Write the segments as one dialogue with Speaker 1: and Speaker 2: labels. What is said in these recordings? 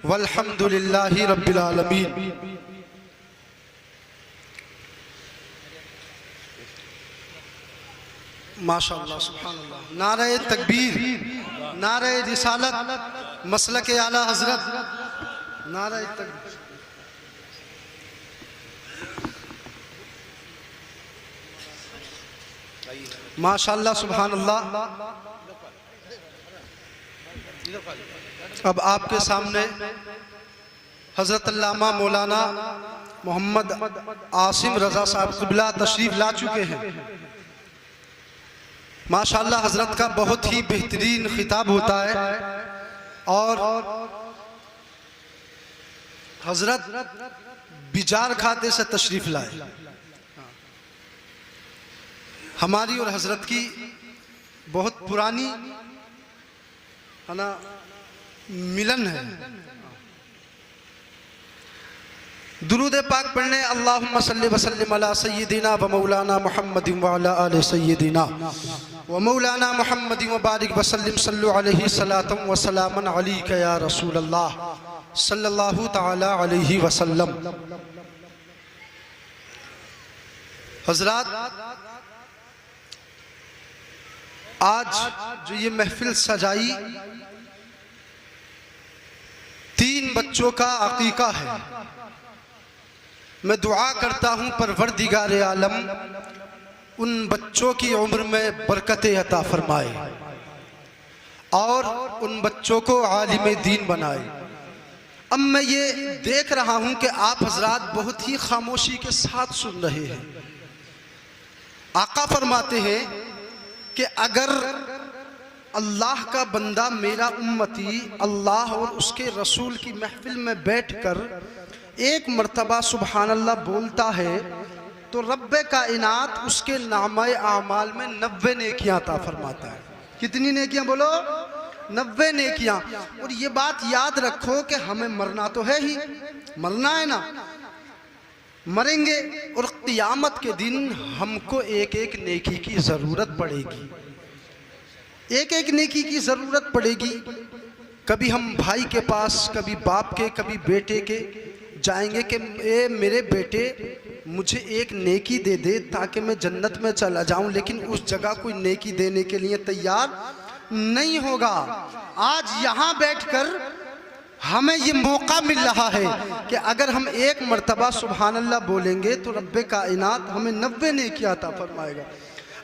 Speaker 1: वल्हम्दुलिल्लाहि रब्बिल आलमीन। माशाअल्लाह सुभानअल्लाह। नारे तकबीर, नारे रिसालत, मसलक आला हजरत, नारे तकबीर। माशाअल्लाह सुभानअल्लाह। अब आपके सामने हजरत अल्लामा मौलाना मोहम्मद आसिम रजा साहब क़िबला तशरीफ ला चुके हैं। माशाअल्लाह हजरत का बहुत ही बेहतरीन खिताब होता है और हजरत बिजार खाते से तशरीफ लाए। हमारी और हजरत की बहुत पुरानी है ना मिलन है। दुरूद पाक पढ़ने अल्लाहुम्मा सल्ली व सल्लिम अला सय्यिदिना व मौलाना मुहम्मदिन व अला आलि सय्यिदिना व मौलाना मुहम्मदिन व बारिक व सल्लिम सल्लु अलैहि सलातम व सलामन अलैका या रसूल अल्लाह सल्लल्लाहु तआला अलैहि वसल्लम। हजरात, आज जो ये महफिल सजाई, 3 बच्चों का अकीका है। मैं दुआ करता हूँ परवरदिगार आलम उन बच्चों की उम्र में बरकत अता फरमाए और उन बच्चों को आलिम दीन बनाए। अब मैं ये देख रहा हूँ कि आप हजरात बहुत ही खामोशी के साथ सुन रहे हैं। आका फरमाते हैं कि अगर अल्लाह का बंदा, मेरा उम्मती, अल्लाह और उसके रसूल की महफिल में बैठकर एक मर्तबा सुबहान अल्लाह बोलता है तो रब्बे कायनात उसके नामे आमाल में 90 नेकियां अता फरमाता है। कितनी नेकियां बोलो? 90 नेकियां। और ये बात याद रखो कि हमें मरना तो है ही, मरना है ना, मरेंगे और क़ियामत के दिन हमको एक एक नेकी की ज़रूरत पड़ेगी, एक एक नेकी की ज़रूरत पड़ेगी। कभी हम भाई के पास, कभी बाप के, कभी बेटे के जाएंगे कि ए मेरे बेटे मुझे एक नेकी दे दे ताकि मैं जन्नत में चला जाऊं, लेकिन उस जगह कोई नेकी देने के लिए तैयार नहीं होगा। आज यहाँ बैठकर हमें ये मौका मिल रहा है कि अगर हम एक मर्तबा सुभान अल्लाह बोलेंगे तो रब्बे कायनात हमें 90 नेकियां अता फरमाएगा।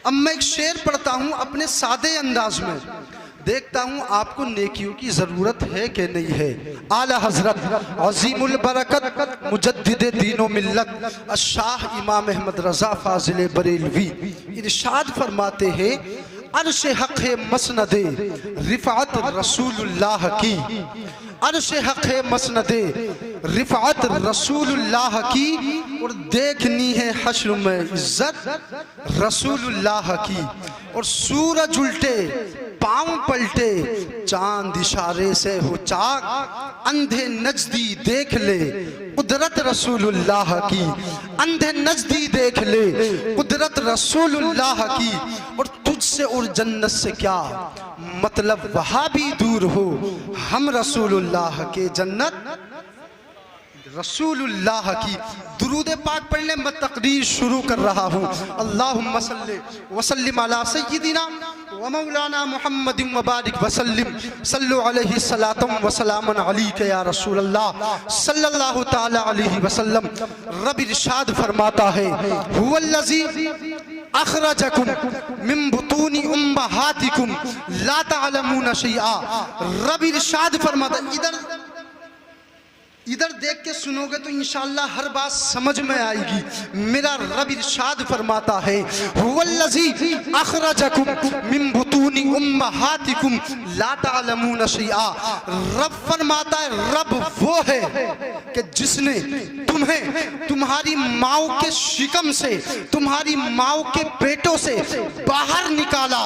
Speaker 1: अब मैं एक शेर पढ़ता हूँ अपने सादे अंदाज में, देखता हूँ आपको नेकियों की ज़रूरत है कि नहीं है। आला हजरत अजीमुल बरकत मुजद्दिद दीनो मिल्लत अशाह इमाम अहमद रज़ा फाजिल बरेलवी इरशाद फरमाते हैं, अर्श हक़ है मसनदे रिफ़अत रसूलुल्लाह की, अर्श हक़ है मसनदे रिफ़अत रसूलुल्लाह की, और देखनी है हश्र में इज्जत रसूलुल्लाह की। और सूरज उल्टे पाँव पलटे चांद इशारे से हो चाक, अंधे नजदी देख ले कुदरत रसूलुल्लाह की, अंधे नजदी देख ले कुदरत रसूलुल्लाह की। और तुझसे और जन्नत से क्या मतलब, वहाँ भी दूर हो हम रसूलुल्लाह के, जन्नत रसूलुल्लाह की। दुरूद पाक पढ़ने मैं तकरीर शुरू कर रहा हूँ। अल्लाहुम्मा सल्ली व सल्लिम अला सय्यिदिना व मौलाना मुहम्मदिन व बारिक व सल्लिम सल्लु अलैहि सलातम व सलामन अलैका या रसूल अल्लाह सल्लल्लाहु तआला अलैहि वसल्लम। रब इरशाद फरमाता है, हुवल्लज़ी अखरजकुम मिन बुतूनी उम्महातिकुम ला तअलमूना शैआ। रब इरशाद फरमाता, इधर देख के सुनोगे तो इंशाअल्लाह हर बात समझ में आएगी। मेरा रब इरशाद फरमाता है, हुवल्लज़ी अखरजकुम मिन बुतूनी उम्महातिकुम ला तअलमूना शैआ। रब फरमाता है, रब वो है कि जिसने तुम्हें तुम्हारी माओ के शिकम से, तुम्हारी माओ के पेटों से बाहर निकाला,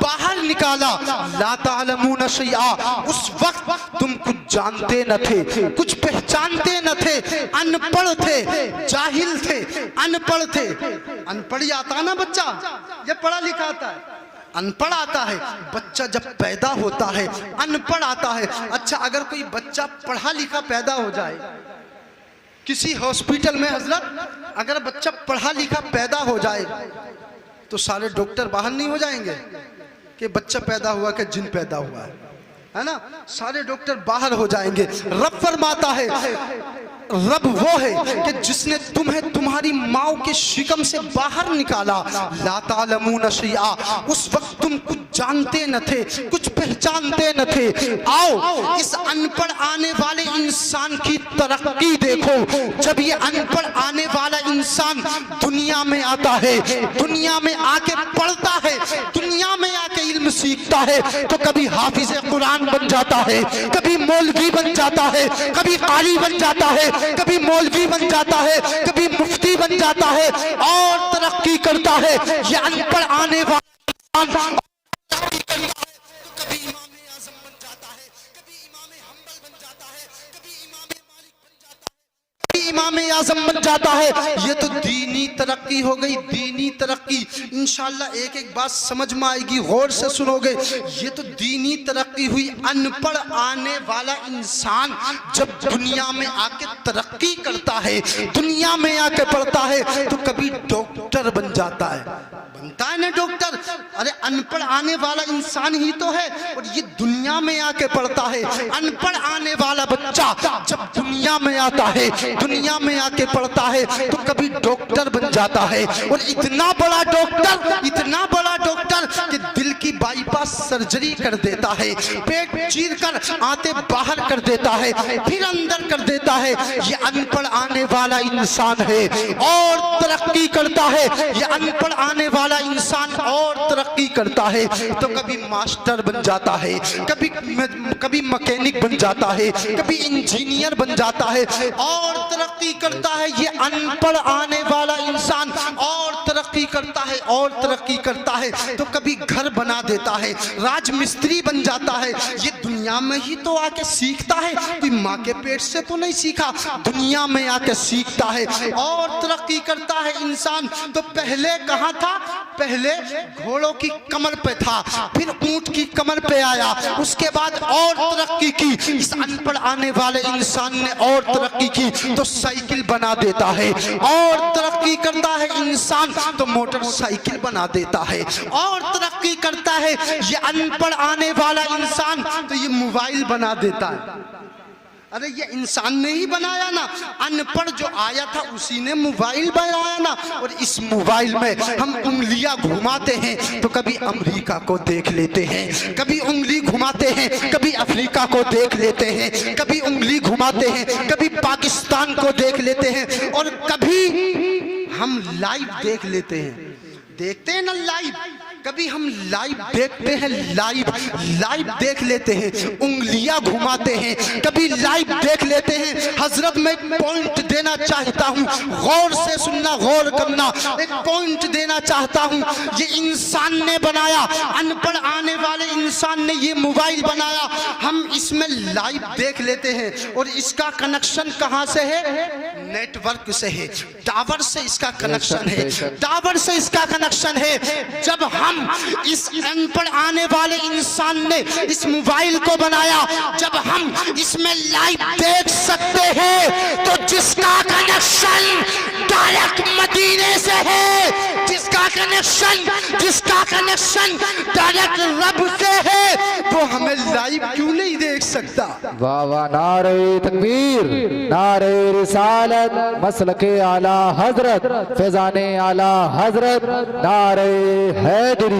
Speaker 1: बाहर निकाला। ला तअलमूना शैआ, उस वक्त तुम कुछ जानते न थे, कुछ पहचानते न थे, अनपढ़ थे, जाहिल थे, अनपढ़ थे। अनपढ़ आता ना बच्चा, ये पढ़ा लिखा आता है, अनपढ़ आता है, बच्चा जब पैदा होता है अनपढ़ आता है। अच्छा, अगर कोई बच्चा पढ़ा लिखा पैदा हो जाए किसी हॉस्पिटल में हजरत, अगर बच्चा पढ़ा लिखा पैदा हो जाए तो सारे डॉक्टर बाहर नहीं हो जाएंगे कि बच्चा पैदा हुआ कि जिन पैदा हुआ है ना? सारे डॉक्टर बाहर हो जाएंगे। रब फरमाता है, रब वो है कि जिसने तुम्हें तुम्हारी माँ के शिकम से बाहर निकाला। ला तालमून शैआ, उस वक्त तुम कुछ जानते न थे, कुछ पहचानते न थे। आओ इस अनपढ़ आने वाले इंसान की तरक्की देखो। जब ये अनपढ़ आने वाला इंसान दुनिया में आता है, दुनिया में आके पढ़ता है, दुनिया में आके इल्म सीखता है, तो कभी हाफिज कुरान बन जाता है, कभी मौलवी बन जाता है, कभी कारी बन जाता है, कभी मौलवी बन जाता है, कभी मुफ्ती बन जाता है और तरक्की करता है। ये अनपढ़ आने वाला कभी इमाम आज़म बन जाता है, कभी इमाम हम्बल बन जाता है, कभी इमाम मालिक बन जाता है, कभी इमाम आज़म बन जाता है। ये तो दीनी तरक्की हो गई, दीनी तरक्की। इंशाअल्लाह एक एक बात समझ में आएगी, गौर से सुनोगे। ये तो दीनी तरक्की हुई। अनपढ़ आने वाला इंसान जब दुनिया में आके तरक्की करता है, दुनिया में आके पढ़ता है, तो कभी डॉक्टर बन जाता है, बनता है ना डॉक्टर। अरे अनपढ़ आने वाला इंसान ही तो है, और ये दुनिया में आके पढ़ता है। अनपढ़ आने वाला बच्चा जब दुनिया में आता है, दुनिया में आके पढ़ता है, तो कभी डॉक्टर बन जाता है। और इतना बड़ा डॉक्टर, इतना बड़ा डॉक्टर कि दिल की बाईपास सर्जरी कर देता है, पेट चीर कर आते बाहर कर देता है, फिर अंदर कर देता है। ये अनपढ़ आने वाला इंसान है और तरक्की करता है। ये अनपढ़ आने वाला इंसान और तरक्की करता है, तो कभी मास्टर बन जाता है, कभी मैकेनिक बन जाता है, कभी इंजीनियर बन जाता है और तरक्की करता है। ये अनपढ़ आने वाला इंसान और तरक्की करता है और तरक्की करता है, तो कभी घर बना देता है, राजमिस्त्री बन जाता है। ये दुनिया में ही तो आके सीखता है, कोई माँ के पेट से तो नहीं सीखा, दुनिया में आके सीखता है और तरक्की करता है इंसान। तो पहले कहाँ था? पहले घोड़ों की कमर पे था, फिर ऊंट की कमर पे आया, उसके बाद और तरक्की की। इस अनपढ़ आने वाले इंसान ने और तरक्की की तो साइकिल बना देता है, और तरक्की करता है इंसान तो मोटरसाइकिल बना देता है, और तरक्की करता है ये अनपढ़ आने वाला इंसान तो ये मोबाइल बना देता है। अरे ये इंसान ने ही बनाया ना, अनपढ़ जो आया था उसी ने मोबाइल बनाया ना। और इस मोबाइल में हम उंगलियां घुमाते हैं तो कभी अमेरिका को देख लेते हैं, कभी उंगली घुमाते हैं, कभी अफ्रीका को देख लेते हैं, कभी उंगली घुमाते हैं, कभी पाकिस्तान को देख लेते हैं, और कभी हम लाइव देख लेते हैं। देखते हैं ना लाइव, कभी हम लाइव देखते हैं, लाइव देख लेते हैं, उंगलियां घुमाते हैं, कभी लाइव देख लेते हैं। हजरत मैं एक पॉइंट देना चाहता हूँ, गौर से सुनना, गौर करना। एक पॉइंट देना चाहता हूँ, ये इंसान ने बनाया, अनपढ़ आने वाले इंसान ने ये मोबाइल बनाया, हम इसमें लाइव देख लेते हैं। और इसका कनेक्शन कहाँ से है? नेटवर्क से है, टावर से इसका कनेक्शन है, टावर से इसका कनेक्शन है। जब हम इस अनपढ़ आने वाले इंसान ने इस मोबाइल को बनाया, जब हम इसमें लाइव देख सकते हैं, तो जिसका कनेक्शन डायरेक्ट मदीने से है, जिसका कनेक्शन डायरेक्ट रब से है, वो हमें लाइव क्यों नहीं देख सकता?
Speaker 2: वाह वाह, नारे तकबीर, नारे रिसालत, मसलके आला हजरत, फैजाने आला हजरत, नारे हैदरी।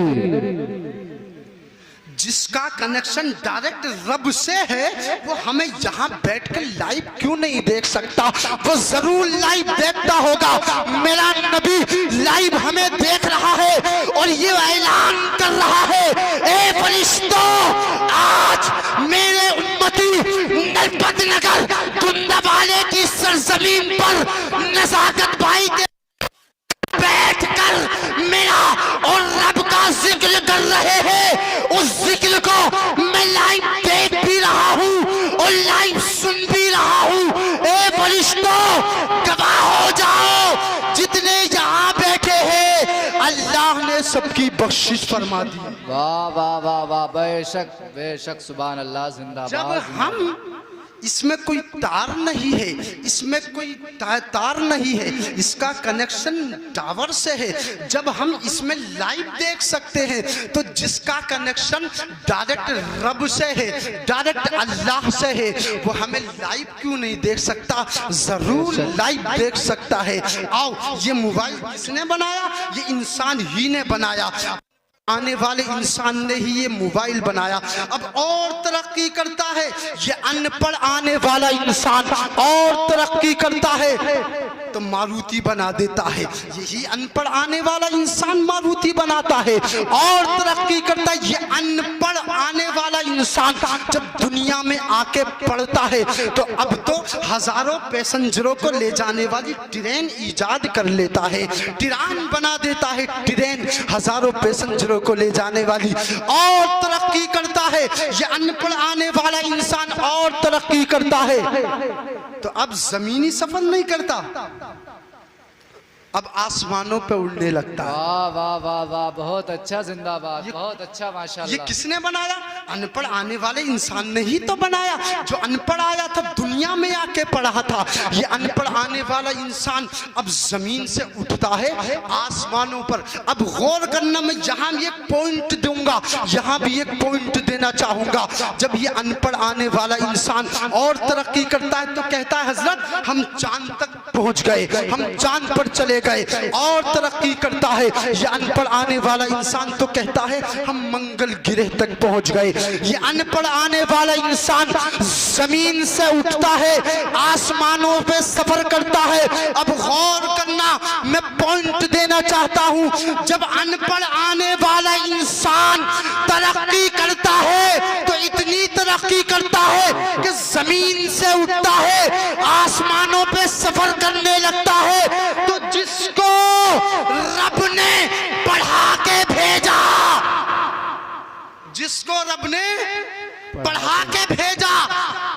Speaker 1: जिसका कनेक्शन डायरेक्ट रब से है, वो हमें यहाँ बैठकर लाइव क्यों नहीं देख सकता? वो जरूर लाइव देखता होगा। मेरा नबी लाइव हमें देख रहा है और ये ऐलान कर रहा है, ए फरिश्तों, आज मेरे उम्मती नरपत नगर गुंदाबाले की सरजमीन पर नज़ाकत भाई के बैठकर मेरा और रब का जिक्र कर रहे हैं। उस जिक्र को मैं लाइव देख भी रहा हूँ और लाइव सुन भी रहा हूँ। ए फरिश्तों, गवाह हो जाओ, जितने यहाँ बैठे हैं, अल्लाह ने सब सबकी बख्शिश फरमा दी।
Speaker 2: वाह वाह वाह वाह, बेशक बेशक, सुभान अल्लाह, जिंदाबाद।
Speaker 1: जब हम इसमें कोई तार नहीं है, इसमें कोई तार नहीं है, इसका कनेक्शन टावर से है। जब हम इसमें लाइव देख सकते हैं तो जिसका कनेक्शन डायरेक्ट रब से है, डायरेक्ट अल्लाह से है, वो हमें लाइव क्यों नहीं देख सकता? जरूर लाइव देख सकता है। आओ, ये मोबाइल किसने बनाया? ये इंसान ही ने बनाया। आने वाले इंसान ने ही ये मोबाइल बनाया। अब और तरक्की करता है ये अनपढ़ आने वाला इंसान, और तरक्की करता है तो मारुति बना देता है। यही अनपढ़ आने वाला इंसान मारुति बनाता है। और तरक्की करता है ये अनपढ़ आने वाला इंसान जब दुनिया में आके पढ़ता है तो अब तो हजारों पैसेंजरों को ले जाने वाली ट्रेन इजाद कर लेता है, ट्रेन बना देता है, ट्रेन हजारों पैसेंजरों को ले जाने वाली। और तरक्की करता है ये अनपढ़ आने वाला इंसान, और तरक्की करता है। तो अब जमीनी सफर नहीं करता, अब आसमानों पे उड़ने लगता है।
Speaker 2: वाह वाह वाह वाह, बहुत अच्छा, जिंदाबाद, बहुत अच्छा, माशाल्लाह।
Speaker 1: ये किसने बनाया? अनपढ़ आने वाले इंसान ने ही तो बनाया। जो अनपढ़ आया था दुनिया में आके पढ़ा था, ये अनपढ़ आने वाला इंसान अब जमीन से उठता है आसमानों पर। अब गौर करना, मैं यहाँ एक पॉइंट दूंगा, यहाँ भी एक पॉइंट देना चाहूंगा। जब ये अनपढ़ आने वाला इंसान और तरक्की करता है तो कहता है हजरत हम चांद तक पहुंच गए, हम चांद पर चले गए। और तरक्की करता है ये अनपढ़ आने वाला इंसान तो कहता है हम मंगल ग्रह तक पहुंच गए। ये अनपढ़ आने वाला इंसान जमीन से उठता है, आसमानों पे सफर करता है। अब गौर करना, मैं पॉइंट देना चाहता हूं। जब अनपढ़ आने वाला इंसान तरक्की करता है तो इतनी तरक्की करता है कि जमीन से उठता है, आसमानों पे सफर करने लगता है। तो जिसको रब ने पढ़ा के भेजा, जिसको रब ने पढ़ा के भेजा,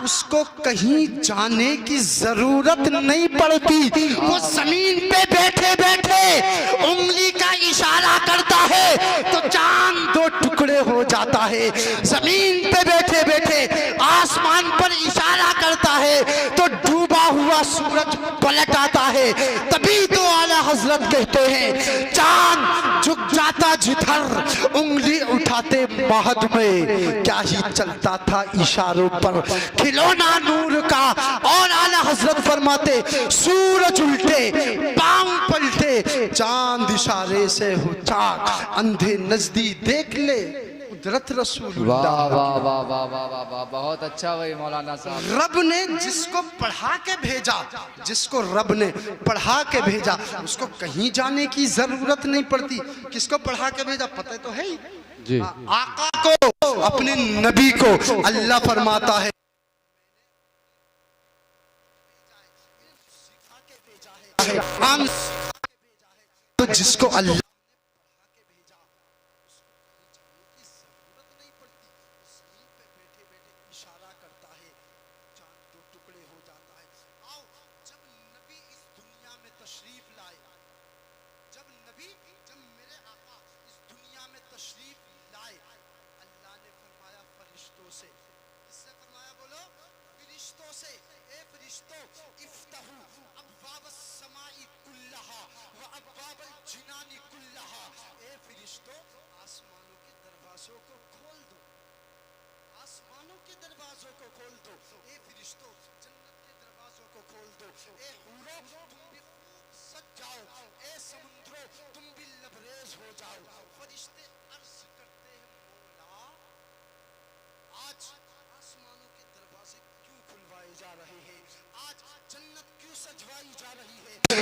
Speaker 1: उसको कहीं जाने की जरूरत नहीं पड़ती। वो जमीन पे बैठे बैठे उंगली का इशारा करता है तो चांद दो टुकड़े हो जाता है। जमीन पे बैठे बैठे आसमान पर इशारा करता है तो डूबा हुआ सूरज पलट आता है। तभी तो आला हजरत कहते हैं चांद झुक जाता जिधर, उंगली उठाते महद में, क्या ही चलता था इशारों पर खिलौना नूर का। और आला हजरत फरमाते सूरज उल्टे पांव पलटे, चांद इशारे से हो चाक, अंधे नजदीक देख ले कुदरत रसूलुल्लाह।
Speaker 2: वाह वाह वाह वाह वाह वाह वाह, बहुत अच्छा भाई मौलाना साहब।
Speaker 1: रब ने जिसको पढ़ा के भेजा, जिसको रब ने पढ़ा के भेजा, उसको कहीं जाने की जरूरत नहीं पड़ती। किसको पढ़ा के भेजा पता तो है ही
Speaker 2: जी,
Speaker 1: आका को, अपने नबी को। अल्लाह फरमाता है तो जिसको अल्लाह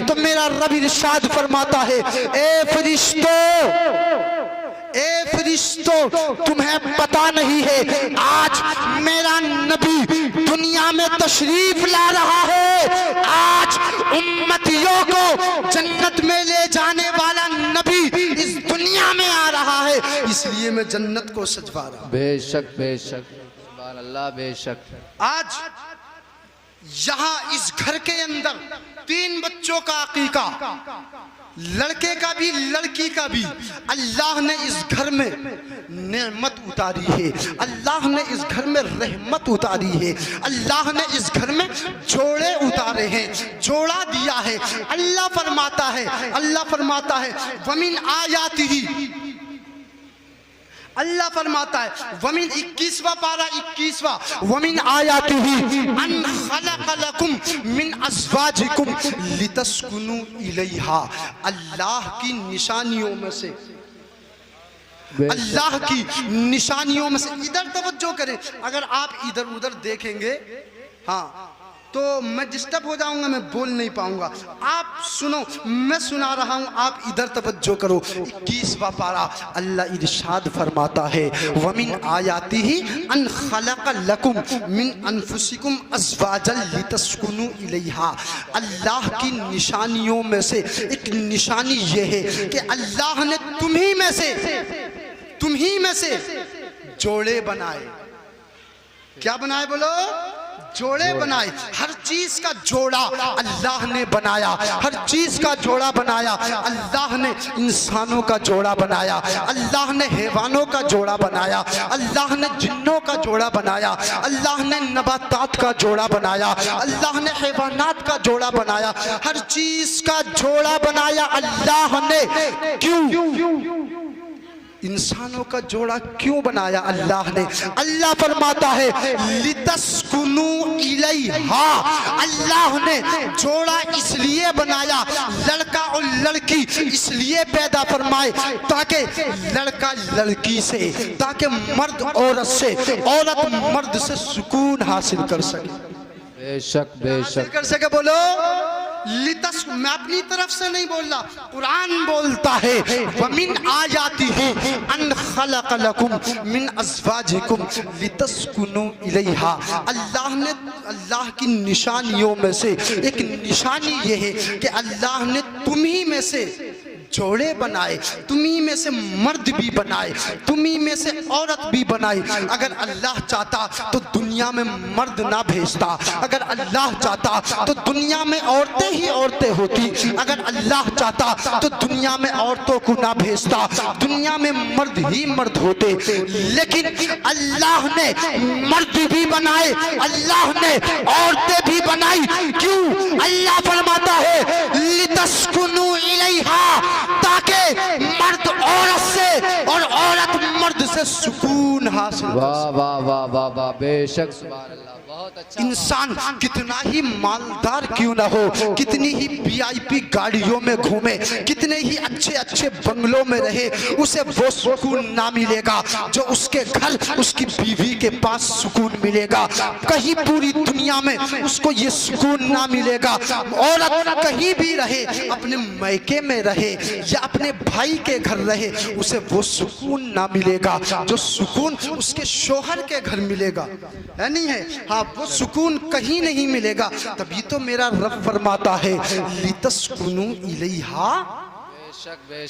Speaker 1: तो मेरा रब इरशाद फरमाता है ए फरिश्तों तुम्हें पता नहीं है आज मेरा नबी दुनिया में तशरीफ ला रहा है। आज उम्मतियों को जन्नत में ले जाने वाला नबी इस दुनिया में आ रहा है, इसलिए मैं जन्नत को सजवा रहा हूं।
Speaker 2: बेशक बेशक, सुभान अल्लाह, बेशक।
Speaker 1: आज यहाँ इस घर के अंदर 3 बच्चों का अकीका, लड़के का भी लड़की का भी अल्लाह ने इस घर में नेमत उतारी है, अल्लाह ने इस घर में रहमत उतारी है, अल्लाह ने इस घर में जोड़े उतारे हैं, जोड़ा दिया है। अल्लाह फरमाता है वमिन आयातिही, अल्लाह फरमाता है वमिन 21वां पारा 21वां, वमिन आयातिही अन खलक़ लकुम मिन अज़वाजिकुम लितस्कुनु इलैहा। अल्लाह की निशानियों में से, अल्लाह की निशानियों में से, इधर तवज्जो करें, अगर आप इधर उधर देखेंगे हाँ तो मैं डिस्टर्ब हो जाऊंगा, मैं बोल नहीं पाऊंगा। आप सुनो, मैं सुना रहा हूं, आप इधर तवज्जो करो। 21वां पारा अल्लाह इरशाद फरमाता है वमिन आयातिही अन खलक़ लकुम मिन अनफुसिकुम अज़वाजन लितस्कुनु इलैहा। अल्लाह की निशानियों में से एक निशानी ये है कि अल्लाह ने तुम्ही में से जोड़े बनाए। क्या बनाए बोलो? जोड़े बनाए। हर चीज का जोड़ा अल्लाह ने बनाया, हर चीज का जोड़ा बनाया। अल्लाह ने इंसानों का जोड़ा बनाया, अल्लाह ने हैवानों का जोड़ा बनाया, अल्लाह ने जिन्नों का जोड़ा बनाया, अल्लाह ने नबातात का जोड़ा बनाया, अल्लाह ने हैवानात का जोड़ा बनाया। हर चीज का जोड़ा बनाया अल्लाह ने। क्यों? इंसानों का जोड़ा क्यों बनाया अल्लाह ने? अल्लाह फरमाता है लितस्कुनु इलैहा। अल्लाह ने जोड़ा इसलिए बनाया, लड़का और लड़की इसलिए पैदा फरमाए ताकि लड़का लड़की से, ताकि मर्द औरत से, औरत मर्द से सुकून हासिल कर सके।
Speaker 2: बेशक बेशक
Speaker 1: कर सके। बोलो लितस, मैं अपनी तरफ से नहीं बोल रहा, कुरान बोलता है वमिन आयातिही अन खलक़ लकुम मिन अज़वाजिकुम लितस्कुनु इलैहा। अल्लाह ने, अल्लाह की निशानियों में से एक निशानी ये है कि अल्लाह ने तुम्ही में से जोड़े बनाए, तुम्ही में से मर्द भी बनाए, तुम्ही में से औरत भी बनाई। अगर अल्लाह चाहता तो दुनिया में मर्द ना भेजता, अगर अल्लाह चाहता तो दुनिया में औरतें ही औरतें होती, अगर अल्लाह चाहता तो दुनिया में औरतों को ना भेजता, दुनिया में मर्द ही मर्द होते। लेकिन अल्लाह ने मर्द भी बनाए, अल्लाह ने औरतें भी बनाई। क्यों? अल्लाह फरमाता है लितस्कुनु इलैहा, ताकि मर्द औरत से और औरत मर्द से सुकून हासिल।
Speaker 2: वाह वाह वाह वाह वाह, बेशक सुभान अल्लाह, बहुत अच्छा।
Speaker 1: इंसान कितना ही मालदार क्यों ना हो, कितनी ही वीआईपी गाड़ियों में घूमे, कितने ही अच्छे अच्छे बंगलों में रहे, उसे वो सुकून ना मिलेगा जो उसके घर, उसकी बीवी के पास सुकून मिलेगा। कहीं पूरी दुनिया में उसको ये सुकून ना मिलेगा। औरत कहीं भी रहे, अपने मैके में रहे या अपने भाई के घर रहे, उसे वो सुकून ना मिलेगा जो सुकून उसके शोहर के घर मिलेगा। है नहीं है? हाँ, वो सुकून कहीं नहीं मिलेगा। तभी तो मेरा रब फरमाता है लितस्कुनु इलैहा,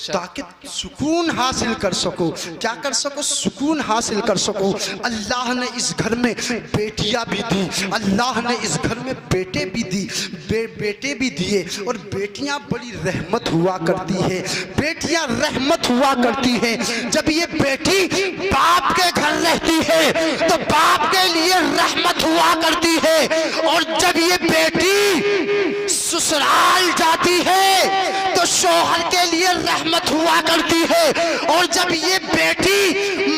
Speaker 1: ताकि सुकून हासिल कर सको। क्या कर सको? सुकून हासिल कर सको। अल्लाह ने इस घर में बेटियां भी दी, अल्लाह ने इस घर में बेटे भी दी, बेटे भी दिए। और बेटियां बड़ी रहमत हुआ करती है, बेटियां रहमत हुआ करती है। जब ये बेटी बाप के घर रहती है तो बाप के लिए रहमत हुआ करती है, और जब ये बेटी ससुराल जाती है तो शौहर के लिए रहमत हुआ करती है। और जब ये बेटी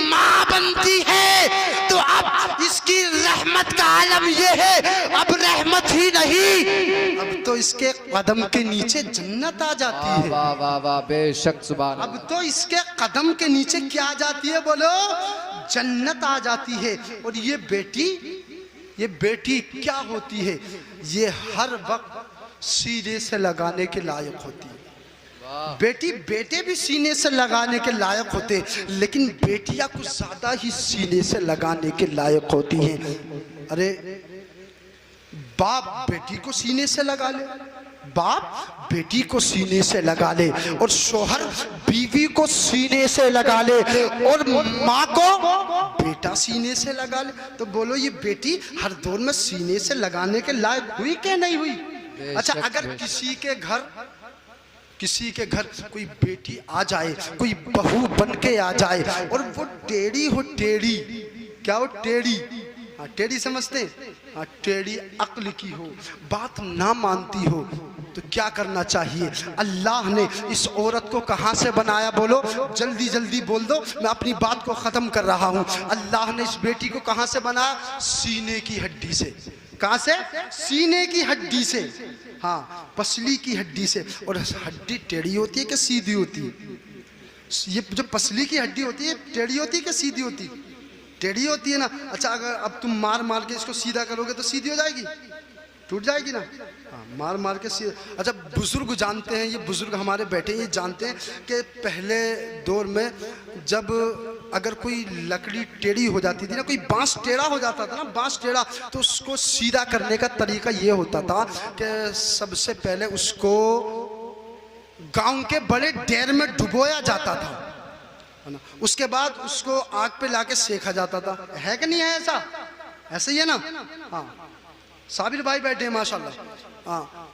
Speaker 1: माँ बनती है तो अब इसकी रहमत का आलम ये है, अब रहमत ही नहीं, अब तो इसके कदम के नीचे जन्नत आ जाती है।
Speaker 2: वाह वाह वाह, बेशक सुभान।
Speaker 1: अब तो इसके कदम के नीचे क्या आ जाती है? बोलो, जन्नत आ जाती है। और ये बेटी क्या होती है? ये हर वक्त सीने से लगाने के लायक होती है। बेटी, बेटे भी सीने से लगाने के लायक होते, लेकिन बेटियां कुछ ज्यादा ही सीने से लगाने के लायक होती हैं। अरे बाप बेटी को सीने से लगा ले, बाप बेटी को सीने से लगा ले, और शौहर बीवी को सीने से लगा ले, और माँ को बेटा सीने से लगा ले। तो बोलो ये बेटी हर दौर में सीने से लगाने के लायक हुई कि नहीं हुई? अच्छा, अगर किसी के घर किसी के घर कोई बेटी आ जाए, कोई बहू बन के आ जाए और वो टेढ़ी हो, टेढ़ी क्या हो, टेढ़ी, हाँ टेढ़ी समझते हैं, हाँ टेढ़ी अक्ल की हो, बात ना मानती हो, तो क्या करना चाहिए? अल्लाह ने इस औरत को कहाँ से बनाया? बोलो जल्दी जल्दी बोल दो, मैं अपनी बात को ख़त्म कर रहा हूँ। अल्लाह ने इस बेटी को कहाँ से बनाया? सीने की हड्डी से। कहाँ से? सीने की हड्डी से, हाँ पसली की हड्डी से। और हड्डी टेढ़ी होती है कि सीधी होती है? ये जो पसली की हड्डी होती है टेढ़ी होती है कि सीधी होती है? टेढ़ी होती है ना। अच्छा, अगर अब तुम मार मार के इसको सीधा करोगे तो सीधी हो जाएगी, टूट जाएगी ना। हाँ, मार मार के सीधा। अच्छा, बुजुर्ग जानते हैं, ये बुजुर्ग हमारे बैठे ये जानते हैं कि पहले दौर में जब अगर कोई लकड़ी टेढ़ी हो जाती थी ना, कोई बांस टेढ़ा हो जाता था ना, बांस टेढ़ा, तो उसको सीधा करने का तरीका ये होता था कि सबसे पहले उसको गांव के बड़े डेर में डुबोया जाता था, है ना। उसके बाद उसको आग पे लाके सेका जाता था। है कि नहीं है ऐसा? ऐसा ही है ना। हाँ, साबिर भाई बैठे हैं माशाल्लाह। हाँ,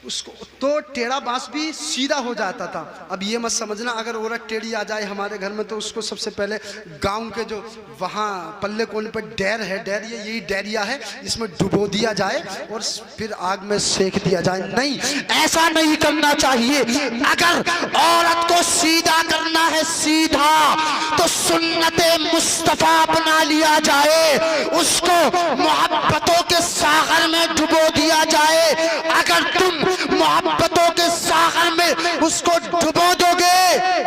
Speaker 1: उसको तो टेढ़ा बांस भी सीधा हो जाता था। अब ये मत समझना अगर औरत टेढ़ी आ जाए हमारे घर में तो उसको सबसे पहले गांव के जो वहाँ पल्ले कोने पर डेर है, डेर ये यही डेरिया है, इसमें डुबो दिया जाए और फिर आग में सेक दिया जाए। नहीं, ऐसा नहीं करना चाहिए। अगर औरत को सीधा करना है, सीधा, तो सुन्नते मुस्तफा अपना लिया जाए, उसको मोहब्बतों के सागर में डुबो दिया जाए। अगर तुम मोहब्बतों के सागर में उसको डुबो दोगे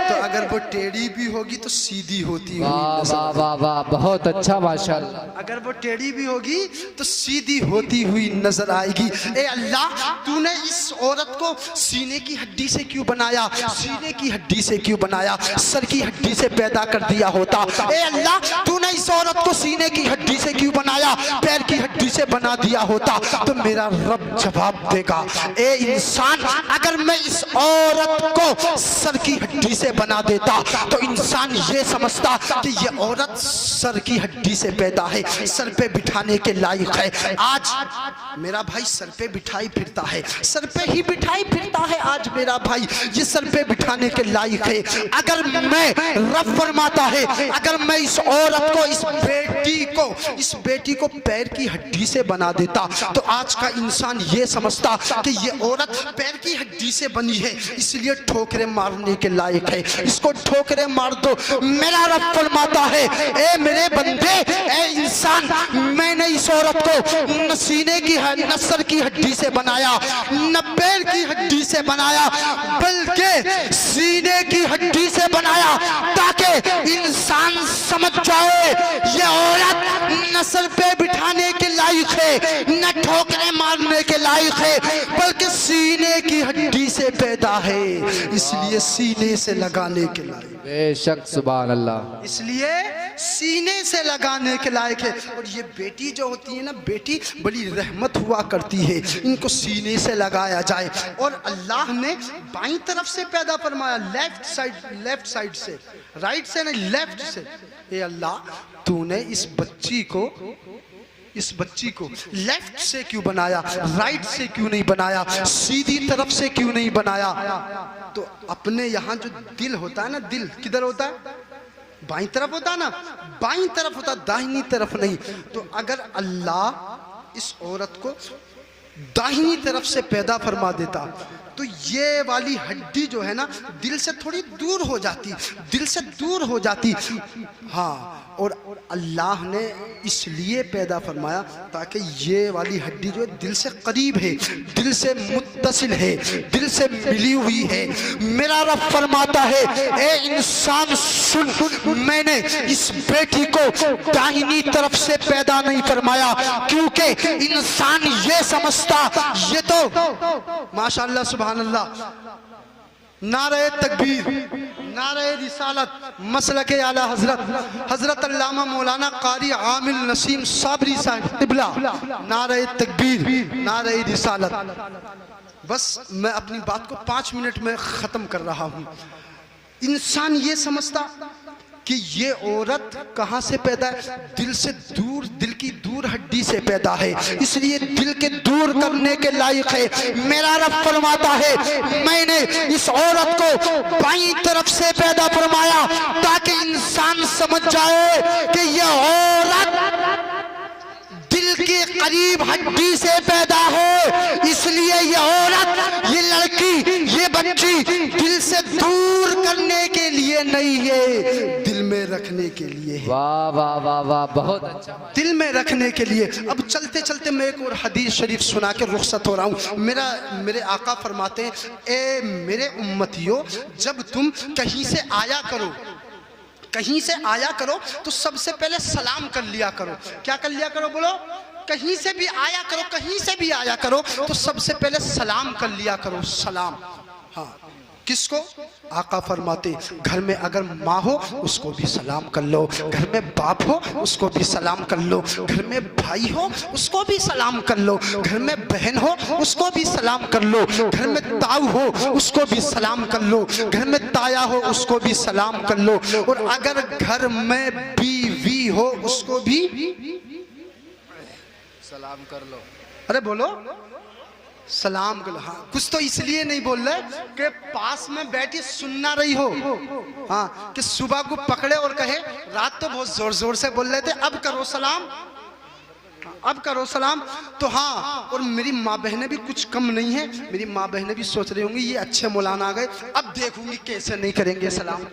Speaker 1: तो अगर वो टेढ़ी भी होगी तो सीधी होती
Speaker 2: वाह
Speaker 1: हुई।
Speaker 2: वाह वाह वाह, बहुत अच्छा माशाल्लाह।
Speaker 1: अगर वो टेढ़ी भी होगी तो सीधी होती हुई नजर आएगी। ए अल्लाह, तूने इस औरत को सीने की हड्डी से क्यों बनाया? सीने की हड्डी से क्यों बनाया? सर की हड्डी से पैदा कर दिया होता। ए अल्लाह, तूने इस औरत को सीने की हड्डी से क्यों बनाया? पैर की हड्डी से बना दिया होता। तो मेरा रब जवाब देगा, ए इंसान, अगर मैं इस औरत को सर की हड्डी से बना देता तो इंसान ये समझता कि ये औरत सर की हड्डी से पैदा है, सर पे बिठाने के लायक है। आज मेरा भाई सर पे बिठाई फिरता है, सर पे ही बिठाई फिरता है। आज मेरा भाई ये सर पे बिठाने के लायक है। अगर मैं, रब फरमाता है, अगर मैं इस औरत को, इस बेटी को पैर की हड्डी से बना देता तो आज का इंसान ये समझता कि ये औरत पैर की हड्डी से बनी है, इसलिए ठोकरें मारने के लायक है, इसको ठोकरें मार दो। मेरा रब फरमाता है, ए मेरे बंदे, ए इंसान, मैंने इस औरत को न सीने की न सर की हड्डी से बनाया, न पैर की हड्डी से बनाया, बल्कि सीने की हड्डी से बनाया, ताकि इंसान समझ जाए ये औरत न सर पे बिठाने के लायक है, न ठोकरें मारने के लायक है, बल्कि सीने की हड्डी से पैदा है, इसलिए सीने से लगाने के लायक।
Speaker 2: बेशक सुभान अल्लाह।
Speaker 1: इसलिए सीने से लगाने के लायक है। और ये बेटी जो होती है ना, बेटी बड़ी रहमत हुआ करती है, इनको सीने से लगाया जाए। और अल्लाह ने बाईं तरफ से पैदा फरमाया, लेफ्ट साइड से, राइट से नहीं, लेफ्ट से। ए अल्लाह, तूने इस बच्ची को लेफ्ट से क्यों बनाया? राइट से क्यों नहीं बनाया? सीधी तरफ से क्यों नहीं बनाया? तो अपने यहाँ जो दिल होता है ना, दिल किधर होता है? बाईं तरफ होता है ना, बाईं तरफ होता, दाहिनी तरफ नहीं। तो अगर अल्लाह इस औरत को दाहिनी तरफ से पैदा फरमा देता तो ये वाली हड्डी जो है ना, दिल से थोड़ी दूर हो जाती, दिल से दूर हो जाती। हाँ, और अल्लाह ने इसलिए पैदा फरमाया ताकि ये वाली हड्डी जो है दिल से करीब है, दिल से मुत्तसिल है, दिल से मिली हुई है। मेरा रब फरमाता है, ए इंसान सुन, मैंने इस बेटी को दाहिनी तरफ से पैदा नहीं फरमाया, क्योंकि इंसान ये समझता, ये तो माशाअल्लाह सुभान अल्लाह, नारे तकबीर, नारे रिसालत, मसलके आला हजरत अल्लामा मौलाना कारी आमिल नसीम साबरी साहब क़िबला, नारे तकबीर, नारे रिसालत। बस मैं अपनी बात को 5 मिनट में ख़त्म कर रहा हूँ। इंसान ये समझता कि ये औरत कहाँ से पैदा है? दिल से दूर, दिल की दूर हड्डी से पैदा है, इसलिए दिल के दूर करने के लायक है। मेरा रब फरमाता है मैंने इस औरत को बाईं तरफ से पैदा फरमाया ताकि इंसान समझ जाए कि ये औरत दिल के करीब हड्डी से पैदा है, इसलिए ये औरत, ये लड़की, ये बच्ची दिल से दूर करने के लिए नहीं है, दिल में रखने के लिए है।
Speaker 2: वाह वाह वाह वाह, बहुत अच्छा।
Speaker 1: दिल में रखने के लिए। अब चलते चलते मैं एक और हदीस शरीफ सुना के रुखसत हो रहा हूँ। मेरे आका फरमाते हैं, ए मेरे उम्मतियों, जब तुम कहीं से आया करो, कहीं से आया करो तो सबसे पहले सलाम कर लिया करो। क्या कर लिया करो? बोलो। कहीं से भी आया करो, कहीं से भी आया करो तो सबसे पहले सलाम कर लिया करो। सलाम, हाँ, किसको? आका फरमाते घर में अगर माँ हो उसको भी सलाम कर लो, घर में बाप हो उसको भी सलाम कर लो, घर में भाई हो उसको भी सलाम कर लो, घर में बहन हो उसको भी सलाम कर लो, घर में ताऊ हो उसको भी सलाम कर लो, घर में ताया हो उसको भी सलाम कर लो, और अगर घर में बीवी हो उसको भी
Speaker 2: सलाम कर लो।
Speaker 1: अरे बोलो, सलाम कर लो। हाँ, कुछ तो इसलिए नहीं बोल रहे कि पास में बैठी सुन ना रही हो, हाँ, कि सुबह को पकड़े और कहे, रात तो बहुत जोर जोर से बोल रहे थे, अब करो सलाम, अब करो सलाम। तो हाँ, और मेरी माँ बहनें भी कुछ कम नहीं है, मेरी माँ बहनें भी सोच रही होंगी ये अच्छे मौलाना आ गए, अब देखूंगी कैसे नहीं करेंगे सलाम।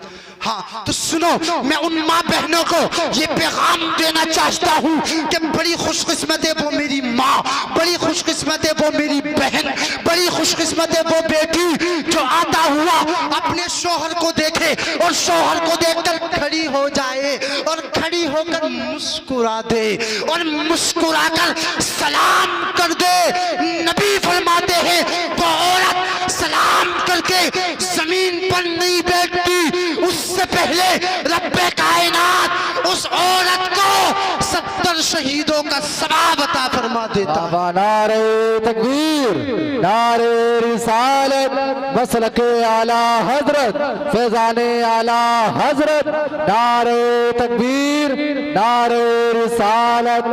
Speaker 1: हाँ, तो सुनो, मैं उन माँ बहनों को ये पैगाम देना चाहता हूँ कि बड़ी खुशकिस्मत है वो मेरी माँ, बड़ी खुशकिस्मत है वो मेरी बहन, बड़ी खुशकिस्मत है वो बेटी जो आता हुआ अपने शोहर को देखे और शोहर को देखकर खड़ी हो जाए और खड़ी होकर मुस्कुरा दे और मुस्कुरा कर सलाम कर दे। नबी फरमाते हैं वो औरत सलाम करके जमीन पर नहीं बैठती, उससे पहले रब्बे कायनात उस औरत को 70 शहीदों का सवाब अता फरमा देता।
Speaker 2: नारे तकबीर, नारे रिसालत, मसलके आला हजरत, फैजाने आला हजरत, नारे तकबीर, नारे रिसालत।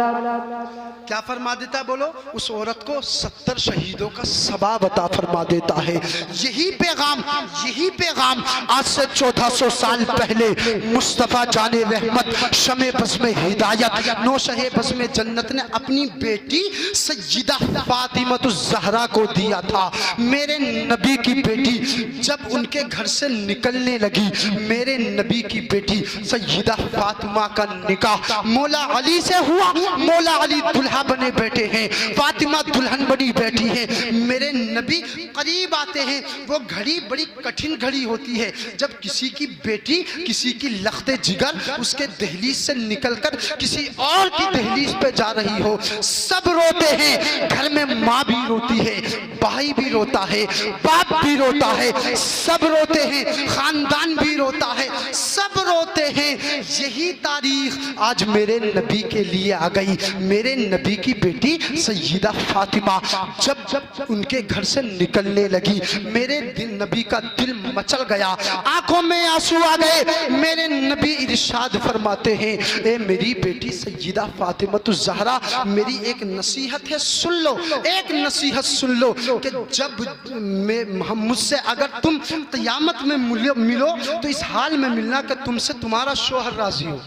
Speaker 1: क्या फरमा देता? बोलो। उस औरत को 70 शहीदों का सवाब अता फरमा देता है। यही पैगाम आज से 1400 साल पहले मुस्तफ़ा जाने रहमत, शमे बज़्म हिदायत, नौशहे बज़्म जन्नत ने अपनी बेटी सय्यदा फातिमतुज़ ज़हरा को दिया था। मेरे नबी की बेटी जब उनके घर से निकलने लगी, मेरे नबी की बेटी सय्यदा फातिमा का निकाह मौला अली से हुआ। मौला अली दुल्हा बने बैठे हैं, फातिमा दुल्हन बनी बैठी है। मेरे नबी करीब आते हैं। वो घड़ी बड़ी कठिन घड़ी होती है जब किसी की बेटी, किसी की लख्ते जिगर उसके दहलीज से निकलकर किसी और की दहलीज पे जा रही हो। सब रोते हैं, घर में माँ भी रोती है, भाई भी रोता है, बाप भी रोता है, सब रोते हैं, खानदान भी रोता है, सब रोते हैं। यही तारीख आज मेरे नबी के लिए आ गई। मेरे नबी की बेटी सय्यदा फातिमा जब उनके घर से निकलने लगी, मेरे नबी का दिल मचल गया, आंखों में आंसू आ गए। मेरे नबी इरशाद फरमाते हैं, ए मेरी बेटी सय्यदा फातिमतुज़ ज़हरा, मेरी एक नसीहत है, सुन लो, एक नसीहत सुन लो कि जब मुझसे अगर तुम क़यामत में मिलो तो इस हाल में मिलना कि तुमसे तुम्हारा शोहर राजी हो।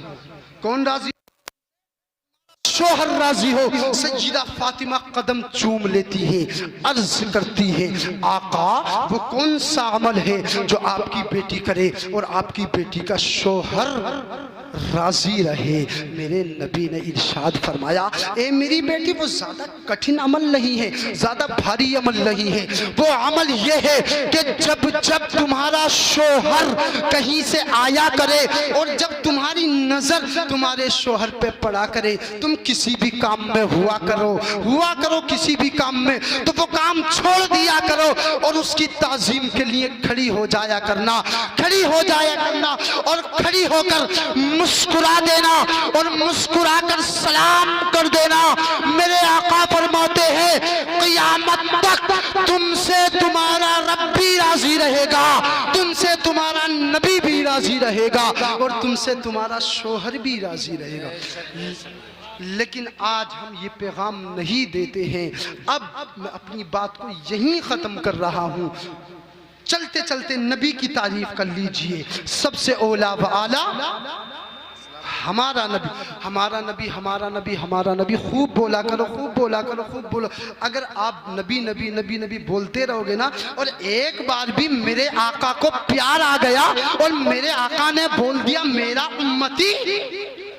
Speaker 1: कौन राजी? शोहर राजी हो। सय्यदा फातिमा कदम चूम लेती है, अर्ज करती है, आका वो कौन सा अमल है जो आपकी बेटी करे और आपकी बेटी का शोहर राजी रहे। मेरे नबी ने इरशाद फरमाया, ए मेरी बेटी वो ज्यादा कठिन अमल नहीं है, ज्यादा भारी अमल नहीं है। वो अमल ये है कि जब जब तुम्हारा शोहर कहीं से आया करे और जब तुम्हारी नजर तुम्हारे शोहर पे पड़ा करे, तुम किसी भी काम में हुआ करो किसी भी काम में, तो वो काम छोड़ दिया करो और उसकी ताजीम के लिए खड़ी हो जाया करना, खड़ी हो जाया करना और खड़ी होकर मुस्कुरा देना और मुस्कुरा कर सलाम कर देना। मेरे आका फरमाते हैं, क़यामत तक तुमसे तुम्हारा रब भी राजी रहेगा, तुमसे तुम्हारा नबी भी राजी रहेगा और तुमसे तुम्हारा शोहर भी राजी रहेगा। लेकिन आज हम ये पैगाम नहीं देते हैं। अब मैं अपनी बात को यहीं ख़त्म कर रहा हूँ। चलते चलते नबी की तारीफ कर लीजिए। सबसे औला व आला हमारा नबी, हमारा नबी, हमारा नबी, हमारा नबी। खूब बोला करो, खूब बोला करो, खूब बोलो। अगर आप नबी नबी नबी नबी बोलते रहोगे ना, और एक बार भी मेरे आका को प्यार आ गया और मेरे आका ने बोल दिया मेरा उम्मती,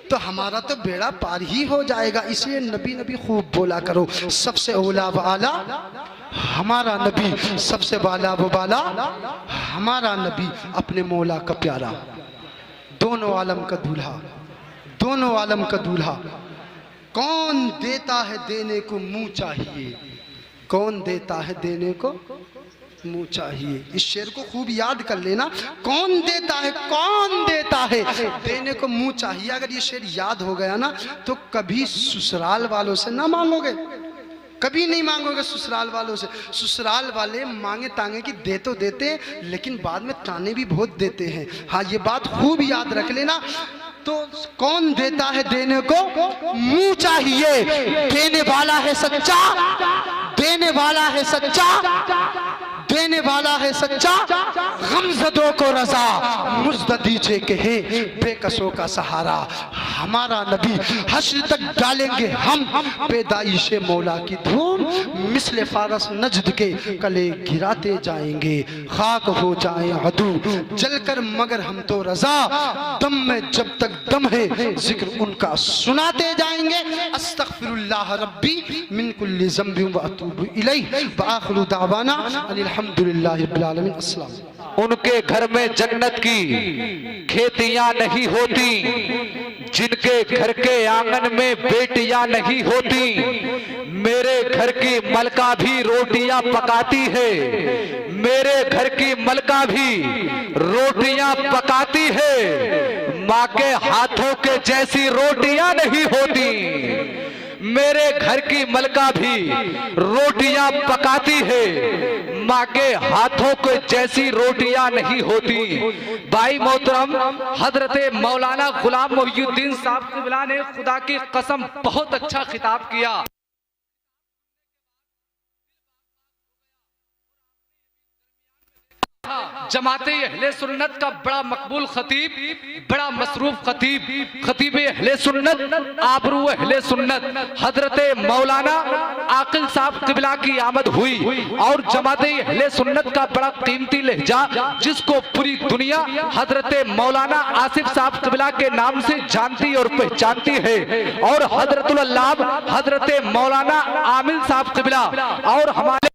Speaker 1: तो हमारा तो बेड़ा पार ही हो जाएगा। इसलिए नबी नबी खूब बोला करो। सबसे औला व आला हमारा नबी, सबसे बाला व बाला हमारा नबी, अपने मौला का प्यारा, दोनों आलम का दूल्हा, दोनों आलम का दूल्हा। कौन देता है देने को मुंह चाहिए, कौन देता है देने को मुंह चाहिए। इस शेर को खूब याद कर लेना। कौन देता है, कौन देता है देने को मुंह चाहिए। अगर ये शेर याद हो गया ना, तो कभी ससुराल वालों से ना मांगोगे, कभी नहीं मांगोगे ससुराल वालों से। ससुराल वाले मांगे तांगे कि दे तो देते हैं, लेकिन बाद में ताने भी बहुत देते हैं। हाँ, ये बात खूब याद रख लेना। तो कौन देता है देने को मुंह चाहिए। देने वाला है सच्चा, देने वाला है सच्चा, देने वाला है सच्चा। गमज़दों को रज़ा मुझद दीजिए के है बेकसों का सहारा। हमारा नबी हश्र तक डालेंगे हम पैदाइशे मौला की धूम। मिसले फारस नजद के कले गिराते जाएंगे। खाक हो जाए अदू जलकर मगर हम तो रज़ा। दम में जब तक दम है जिक्र उनका सुनाते जाएंगे। अस्तगफिरुल्लाह रब्बी मिन कुल्ली ज़ंबिन व अतूबु इलैहि व आखिरु दावाना अनिल हम्दुलिल्लाहि रब्बिल आलमीन। अस्सलाम।
Speaker 2: उनके घर में जन्नत की खेतियां नहीं होती, जिनके घर के आंगन में बेटियां नहीं होती। मेरे घर की मलका भी रोटियां पकाती है, मेरे घर की मलका भी रोटियां पकाती है। माँ के हाथों के जैसी रोटियां नहीं होती। मेरे घर की मलका भी रोटियां पकाती है, माँ के हाथों के जैसी रोटियां नहीं होती। भाई मोहतरम हजरत मौलाना गुलाम मोहिउद्दीन साहब क़िबला ने खुदा की कसम बहुत अच्छा खिताब किया। जमाते अहले सुन्नत का बड़ा मकबूल खतीब, बड़ा मसरूफ खतीब, खतीब अहले सुन्नत, आबरू अहले सुन्नत हजरत मौलाना आकिल साहब क़िबला की आमद हुई। और जमाते अहले सुन्नत का बड़ा कीमती लहजा, जिसको पूरी दुनिया हजरत मौलाना आसिफ साहब क़िबला के नाम से जानती और पहचानती है। और हजरतुल अल्लाह हजरत मौलाना आमिल साहब क़िबला और हमारे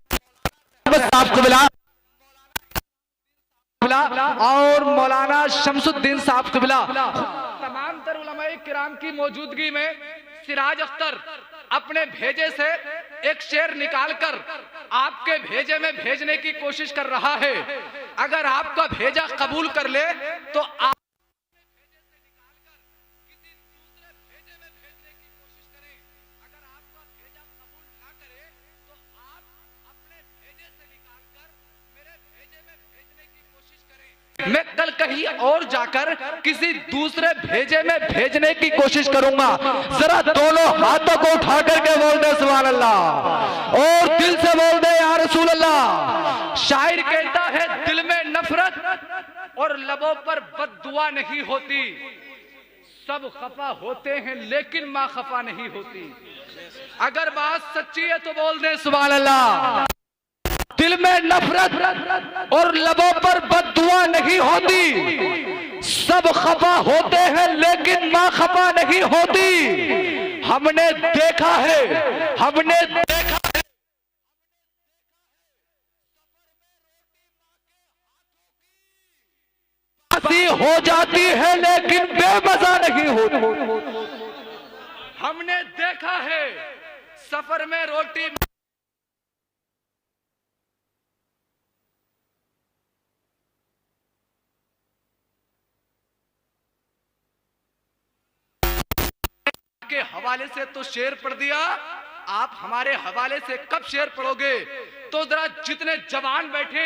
Speaker 2: साहब क़िबला और मौलाना शमसुद्दीन साहब क़िबला, तमाम तर उलमाए किराम की मौजूदगी में सिराज अख्तर अपने भेजे से एक शेर निकालकर आपके भेजे में भेजने की कोशिश कर रहा है। अगर आपका भेजा कबूल कर ले तो आप मैं कल कहीं और जाकर किसी दूसरे भेजे में भेजने की कोशिश करूंगा। जरा दोनों हाथों को उठा करके बोल दे सुभान अल्लाह और दिल से बोल दे या रसूल अल्लाह। शायर कहता है दिल में नफरत और लबों पर बद्दुआ नहीं होती। सब खफा होते हैं लेकिन मां खफा नहीं होती। अगर बात सच्ची है तो बोल दे सुभान अल्लाह। दिल में नफरत और लबों पर बद्दुआ नहीं होती। सब खफा होते हैं लेकिन मां खफा नहीं होती। हमने देखा है, हमने देखा है। हंसी हो जाती है लेकिन बेमजा नहीं होती। हमने देखा है सफर में रोटी के हवाले से तो शेर पढ़ दिया, आप हमारे हवाले से कब शेर पढ़ोगे? तो जरा जितने जवान बैठे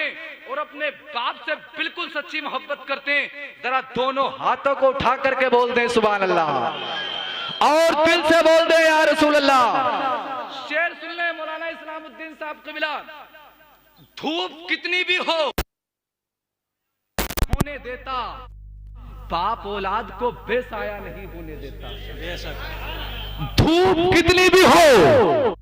Speaker 2: और अपने बाप से बिल्कुल सच्ची मोहब्बत करते हैं, जरा दोनों हाथों को उठा करके बोल दें सुभान अल्लाह और दिल से बोल दें या रसूल अल्लाह। शेर सुन ले मौलाना इस्लामुद्दीन साहब क़िबला, धूप कितनी भी हो होने देता, बाप औलाद को बेसाया नहीं होने देता। धूप कितनी भी हो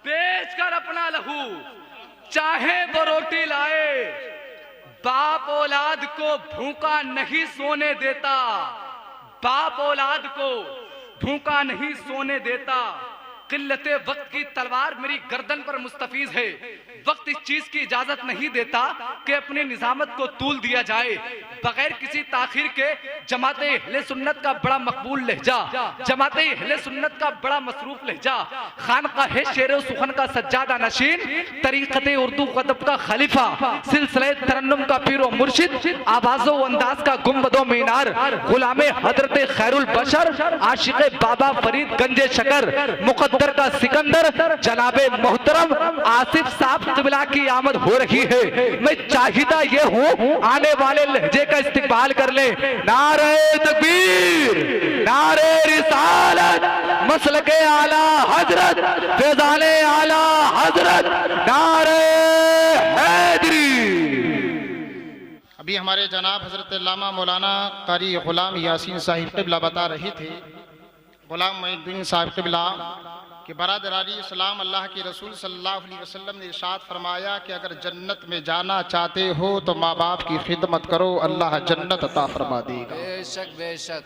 Speaker 2: बेचकर अपना लहू चाहे वो रोटी लाए, बाप औलाद को भूखा नहीं सोने देता, बाप औलाद को भूखा नहीं सोने देता। किल्लते वक्त की तलवार मेरी गर्दन पर मुस्तफीज है, वक्त इस चीज की इजाजत नहीं देता कि अपनी निजामत को तूल दिया जाए बगैर किसी ताखीर के। जमाते अहले सुन्नत का बड़ा मकबूल लहजा, जमाते अहले सुन्नत का बड़ा मसरूफ लहजा, खानकाह शेर सुखन का सज्जादा नशीन, तरीक़ते उर्दू क़दब का खलीफा, सिलसिले तरन्नुम का पीरो मुर्शिद, आवाज़ो अंदाज का गुंबदो मीनार, गुलामे हजरत खैरुल बशर, आशिक़े बाबा फरीद गंजे शकर, मुक़द्दर का सिकंदर, जनाबे मोहतरम आसिफ साहब क़िबला की आमद हो रही है। मैं चाहिदा ये हूँ आने वाले लहजे का इस्तिक़बाल कर ले। नारे तकबीर, नारे रिसालत, मसलके आला हजरत, फैज़ाने आला हजरत, नारे हैदरी।
Speaker 3: अभी हमारे जनाब हजरत अल्लामा मौलाना कारी गुलाम यासीन साहिब क़िबला बता रहे थे, गुलाम मोइनुद्दीन साहिब क़िबला कि बरादरानी इस्लाम अल्लाह के रसूल सल्लल्लाहु अलैहि वसल्लम ने इरशाद फरमाया कि अगर जन्नत में जाना चाहते हो तो माँ बाप की खिदमत करो, अल्लाह जन्नत अता फरमा देगा।
Speaker 2: बेशक बेशक।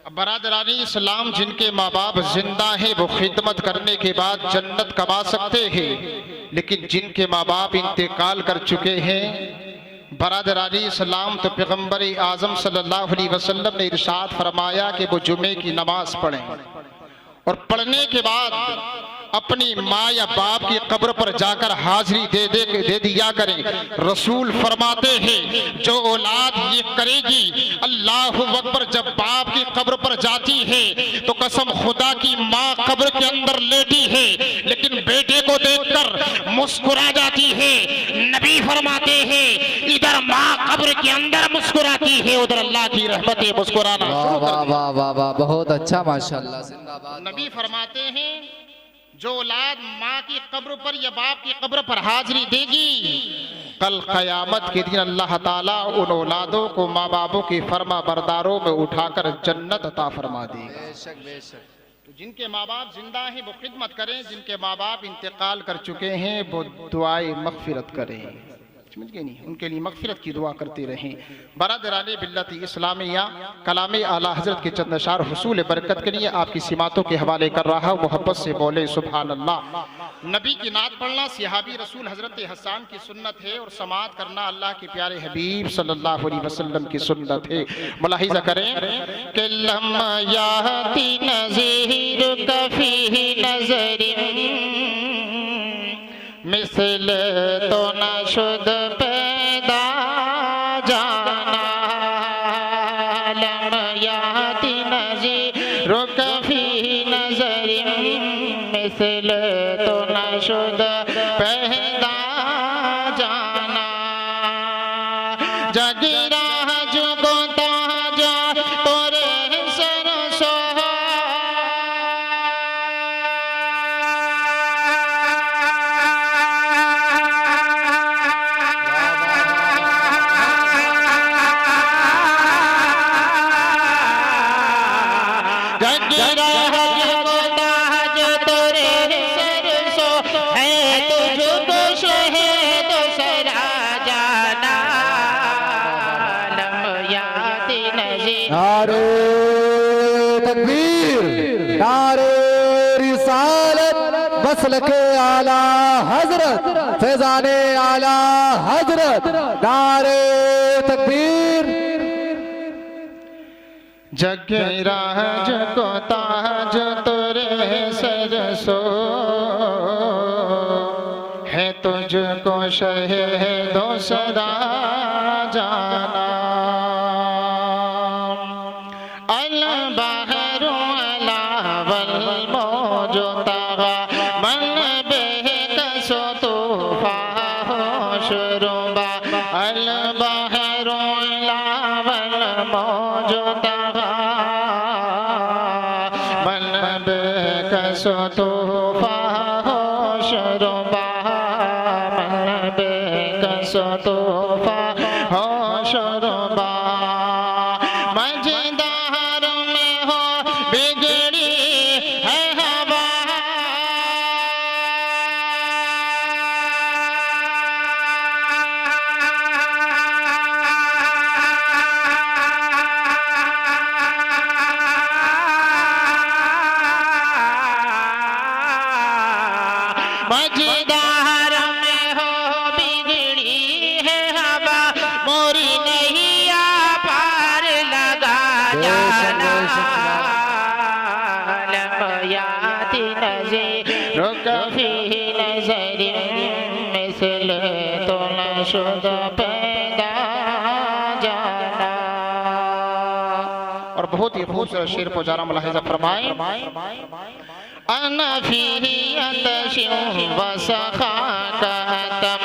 Speaker 3: अब बरादरानी इस्लाम जिनके माँ बाप जिंदा हैं वो खिदमत करने के बाद जन्नत कमा सकते हैं, लेकिन जिनके माँ बाप इंतकाल कर चुके हैं, बरादरानी इस्लाम तो पैगम्बर आज़म सल्लल्लाहु अलैहि वसल्लम ने इरशाद फरमाया कि वो जुमे की नमाज पढ़ें और पढ़ने के बाद अपनी माँ या बाप की कब्र पर जाकर हाजिरी दे दिया करें। रसूल फरमाते हैं जो औलाद ये करेगी अल्लाहु अकबर, जब बाप की कब्र पर जाती है तो कसम खुदा की माँ कब्र के अंदर लेटी है लेकिन बेटे को देखकर मुस्कुरा जाती है। नबी फरमाते हैं इधर माँ कब्र के अंदर मुस्कुराती है, उधर अल्लाह की रहमत मुस्कुराना शुरू कर दी।
Speaker 2: वाह वाह वाह, बहुत अच्छा माशाअल्लाह, जिंदाबाद।
Speaker 3: नबी फरमाते हैं जो औलाद माँ की कब्र पर या बाप की कब्र पर हाजिरी देगी, कल क़यामत के दिन अल्लाह ताला उन औलादों को माँ बापों की फरमा बरदारों में उठाकर जन्नत अता फरमा देगा।
Speaker 2: बेशक बेशक।
Speaker 3: तो जिनके माँ बाप जिंदा हैं वो खिदमत करें, जिनके माँ बाप इंतकाल कर चुके हैं वो दुआए मग़फ़िरत करें, समझ गए नहीं, उनके लिए मग़फ़िरत की दुआ करते रहें। बरादराने बिल्लती इस्लामिया कलामे आला हज़रत के चंद अशार हुसूल बरकत के लिए आपकी सिमातों के हवाले कर रहा हूँ। मोहब्बत से बोले सुभान अल्लाह। नबी की नात पढ़ना सिहाबी रसूल हज़रत हसन की सुन्नत है और समात करना अल्लाह के प्यारे हबीब सल्लल्लाहु अलैहि वसल्लम की सुन्नत है। मुलाहिज़ा करें कि लम्मा याती नज़ीर कफ़ी नज़रिन मिसल तो न शुद पैदा जाना, लम्याती नज़ीर कफ़ी नज़रिन मिसल तो न शुद पैदा जाना, जगीरा जुगो ताजा तोरे सरसो
Speaker 4: नारे तकबीर, नारे रिसालत, मसलके आला हजरत, फैज़ाने आला हजरत, नारे तकबीर।
Speaker 3: जगेरा जको ताज तोरे सरसो तुझको शहीदो सदा जाना। अल बहरु अला वल मौजु तगा मन बेकसो तूफा शुरुबा। अल बहरु अला वल मौजु तगा मन बेकसो तूफा शुरुबा। मन बेकसो तूफा शुरुबा। मजेदार में हो बिगड़ी है हवा। मजेदार में हो बिगड़ी है हवा। मोरी नैया पार लगा जाना। लमयाती नज़ीर कफ़ी नज़र मिसल तो न शुद पैदा जाना। और बहुत ही खूबसूरत शेर को जरा मुलाहिज़ा फरमाए। अनफियत शिव वसखा कहतम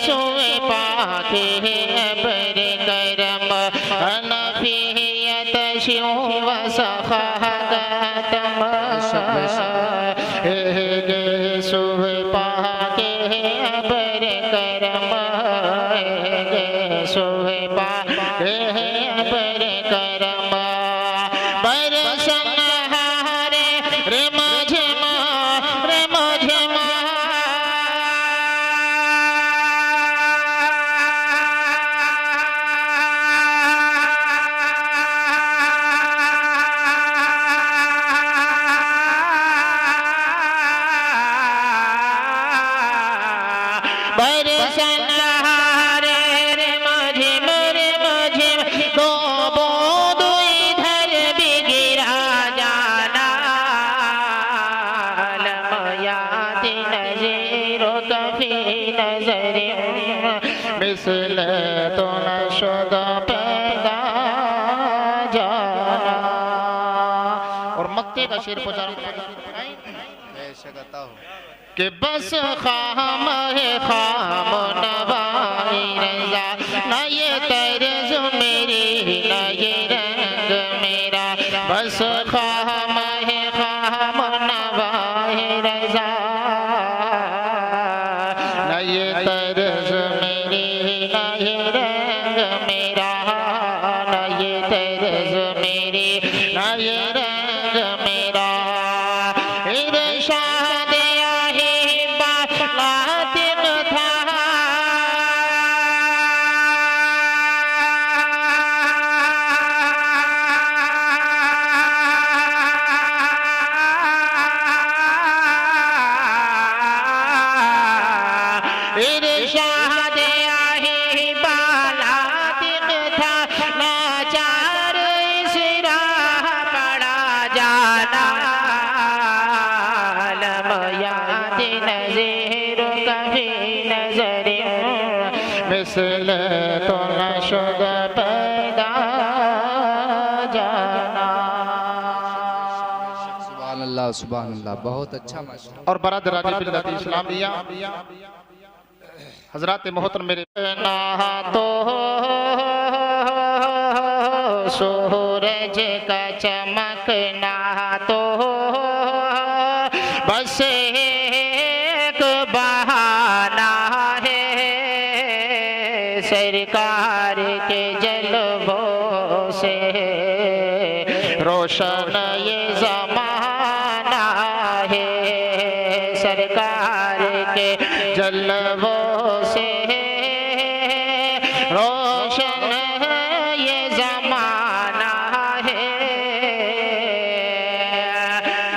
Speaker 3: सुए पाके बर करम। अनफियत शिव वसखा कहतम सुए पाके बर करम। सुए पाके बर करम। बरसन रे माझे रे माझे बरसन रे माझे रे माझे। दो बूंद इधर भी गिरा जाना। लमयाती नज़ीर कफ़ी नज़र मिसल तो न शुद पैदा जाना। और मक्के का शेर पहुंचा कि बस खाम है खाम नवाई रजा। न ये तर्ज मेरी न ये रंग मेरा। बस खाम है खाम नवाई रजा। न ये तर्ज मेरी न ये रंग मेरा। न ये तर्ज मेरी न ये रंग मेरा। इरशाद आही बालातिन था। इरशाद आही बालातिन था। लाचार इस राह पड़ा जाना। लमयाती नज़ीर कफ़ी नज़र मिसल तो न शुद पैदा जाना।
Speaker 4: सुभान अल्लाह सुभान अल्लाह, बहुत अच्छा माशाअल्लाह।
Speaker 3: और बरादरानी बिल्लाह इस्लाम दिया हजरत मोहतरम मेरे ना तो सूरज का चमकना तो बस एक बहाना है। सरकार के जलवों से रोशन ये ज़माना है। सरकार के जलवों से रोशन ये ज़माना है।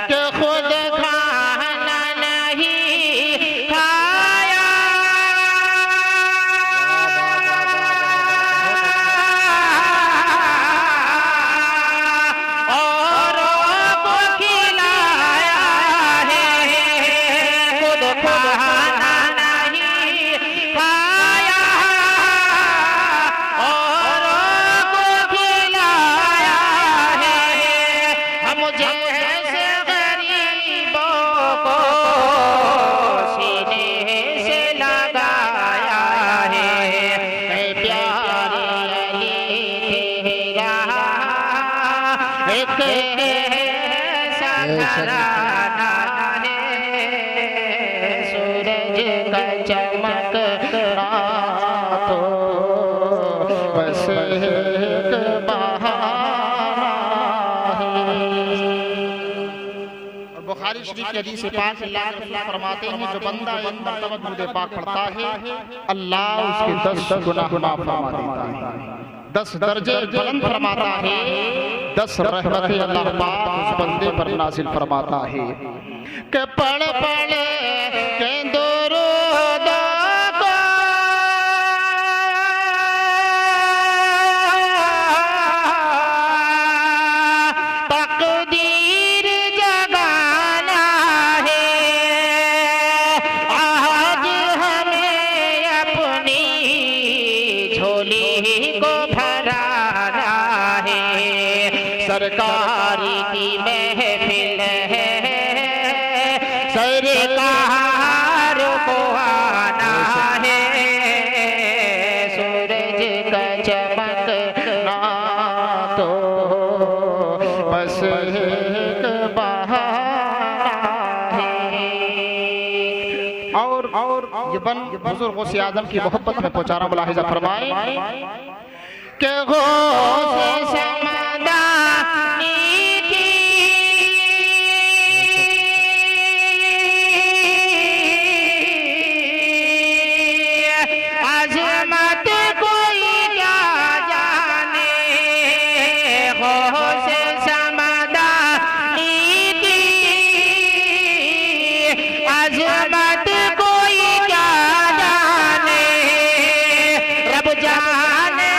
Speaker 3: कि खुद खाना नहीं खाया औरों को खिलाया है। खुद खाना बुखारी शरीफ की हदीस पाक अल्लाह फरमाते हैं जो बंदा एक मर्तबा दुरूद पाक पढ़ता है अल्लाह उसके 10 गुनाह माफ फरमा देता है, 10 दर्जे बुलंद फरमाता है, 10 रहमतें अल्लाह पाक उस बंदे पर नाज़िल फरमाता है कि पढ़ पढ़ के दुरूद सरकारी की महफिल है, सरकार को आना है, सूरज का चमकना तो बस एक बहाना है। और ये बन बुजुर्गों से आजम की मोहब्बत में पहुंचा रहा, मुलाहिजा फरमाए कि गौस समदानी की अज़मत कोई क्या जाने, गौस समदानी की अज़मत कोई क्या जाने, रब जाने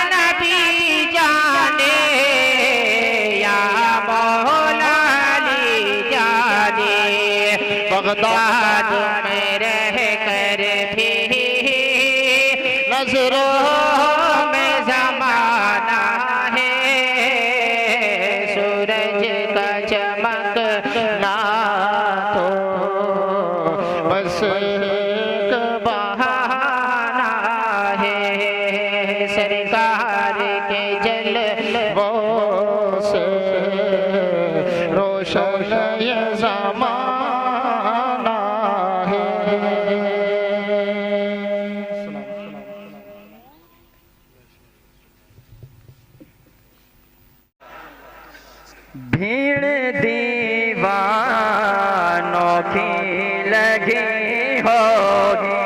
Speaker 3: बगदाद में रह कर भी नजरों में ज़माना है, सूरज का चमकना तो बस एक बहाना है, सरकार के जलवों से रोशन ये ज़माना है।
Speaker 5: भीड़ दीवानों की लगी होगी,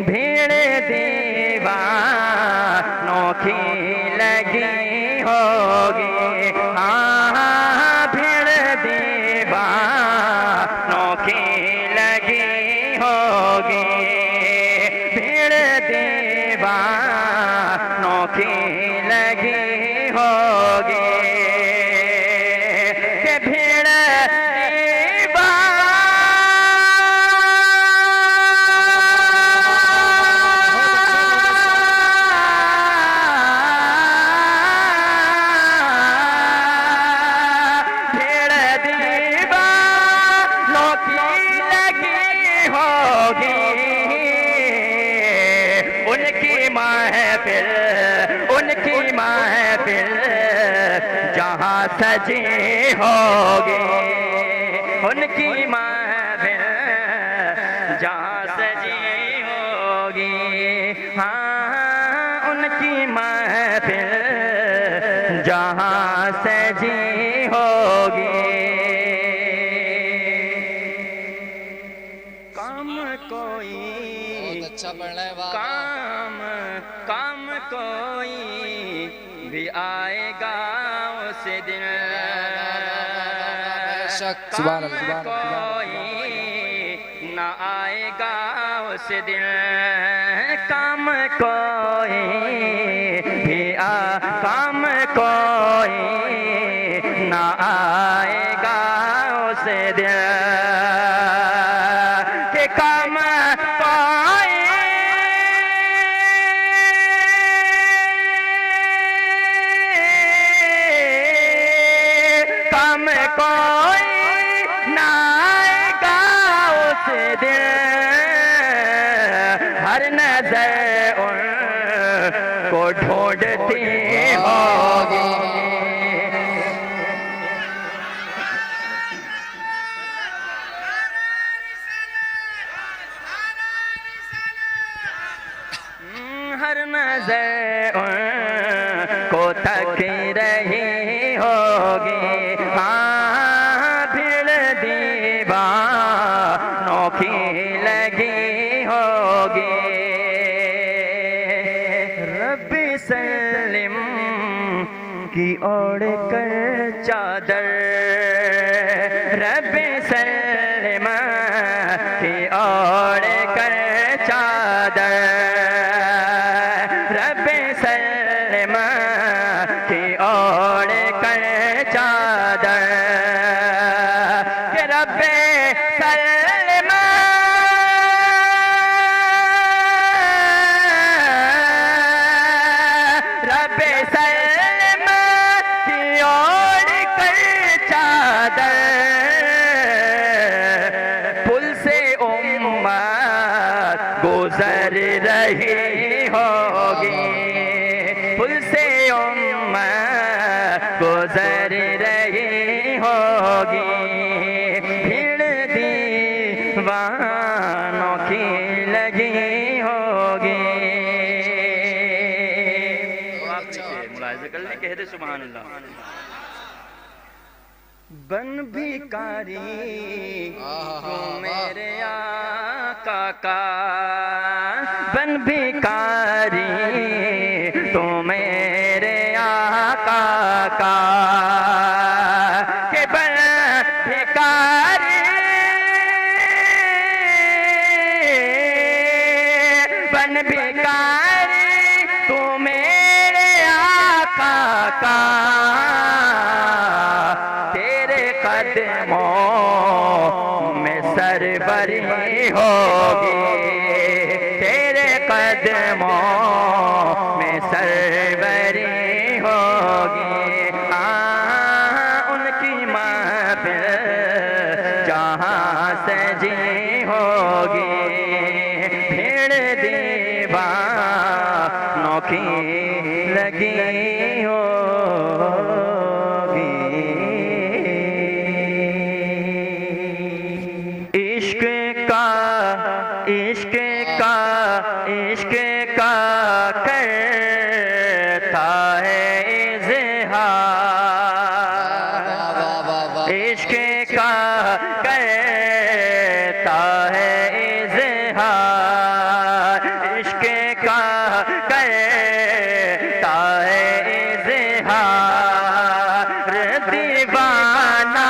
Speaker 5: भीड़ दीवानों की लगी होगी, हाँ भीड़ दीवानों की लगी होगी, भीड़ दीवानों की लगी होगी, कि भीड़ दीवानों की लगी होगी, उनकी महफिल जहाँ सजी होगी, उनकी महफिल जहाँ सजी होगी, हाँ उनकी महफिल जहाँ सजी होगी। काम कोई
Speaker 4: बहुत अच्छा पढ़ रहा है वाह।
Speaker 5: काम कोई भी आएगा उस दिन,
Speaker 4: सुभान
Speaker 5: काम
Speaker 4: अल्लाह।
Speaker 5: कोई न आएगा उस दिन, काम कोई भी काम कोई न आएगा उस दिन, कि काम कोई कोई ना आएगा उस दिन, हर नजर उनको ढूंढती होगी, हर नजर उनको तक रही होगी, हाँ रब्बे सल्लमा रब्बे सल्लमा की ओर कर चादर पुल से उम्मत गुजर रही होगी पुल से उम्मत गुजर रही होगी भीड़ दीवानों की लगी होगी मुलाहिज़ा कर ले कहते सुभान अल्लाह बन भिखारी तू मेरे आका का बन भिखारी तू मेरे आका का के बन भिखारी बन भिखारी तू मेरे आका का कदमों में सरवरी होगी तेरे कदमों में सरवरी होगी उनकी महफिल जहाँ सजी होगी भीड़ दीवानों की लगी होगी इश्क का करता है इज़हार इश्क का करता है इज़हार इश्क का करता है इज़हार दीवाना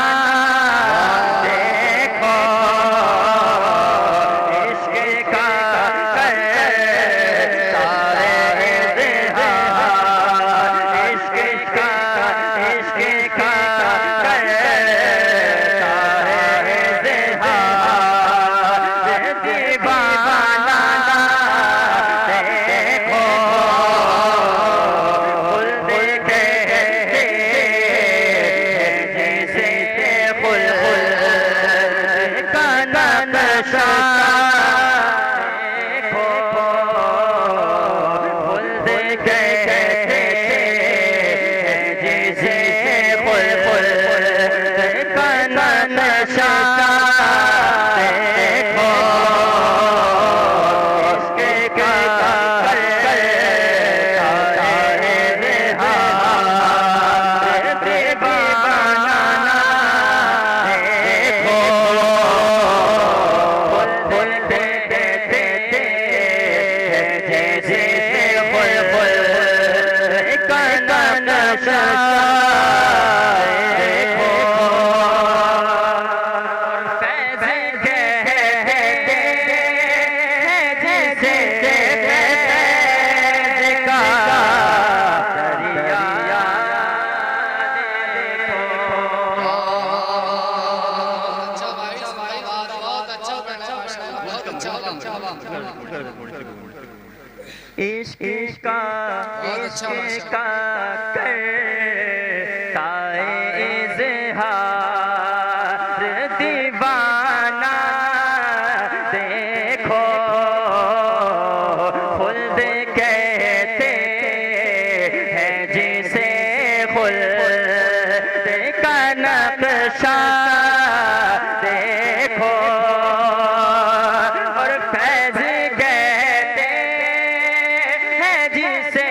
Speaker 5: इसका करता है इज़हार दीवाना देखो खुल्द कहते हैं जिसे खुल्द का नक्शा देखो और फैज़ कहते हैं जिसे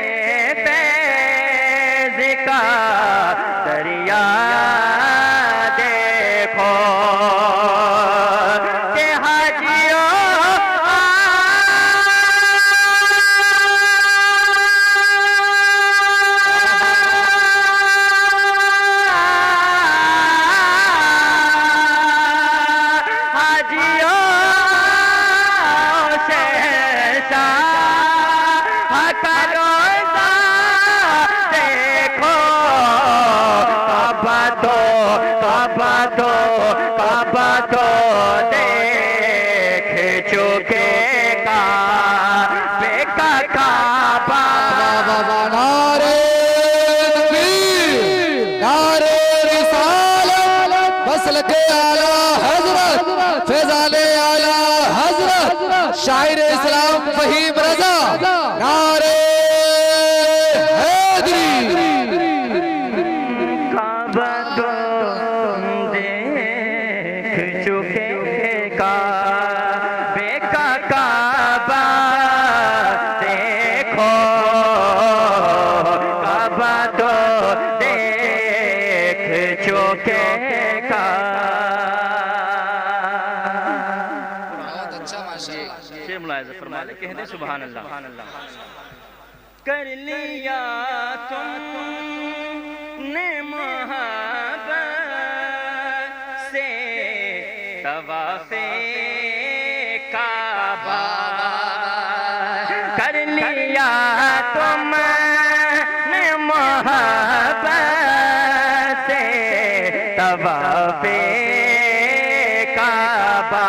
Speaker 5: फैज़ का दरिया देखो
Speaker 6: काबे का काबा देखो, काबा तो देख चुके का।
Speaker 4: बहुत अच्छा माशाअल्लाह।
Speaker 5: शेर मुलाहिज़ा फरमा ले, कह दे सुभान अल्लाह।
Speaker 6: कर लिया तुमने मोहब्बत से तवाफ़े काबा, कर लिया तुमने मोहब्बत से तवाफ़े काबा,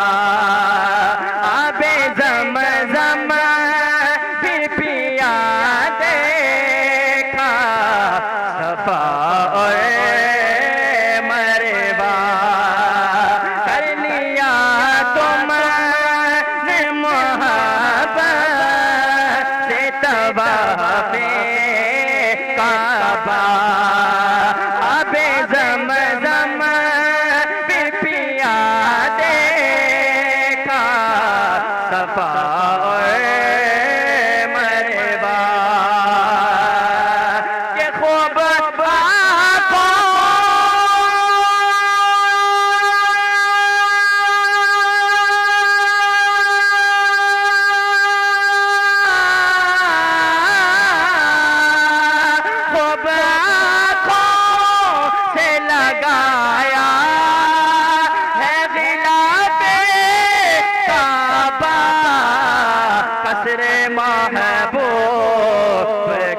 Speaker 6: आबे ज़मज़म फिर पिया देखा, सफा और मरवा, कर लिया तुमने मोहब्बत से तवाफ़े काबा, आबे ज़मज़म फिर पिया देखा, सफा और मरवा, के खूब से लगाया है गिलाफे काबा, कसरे महबूब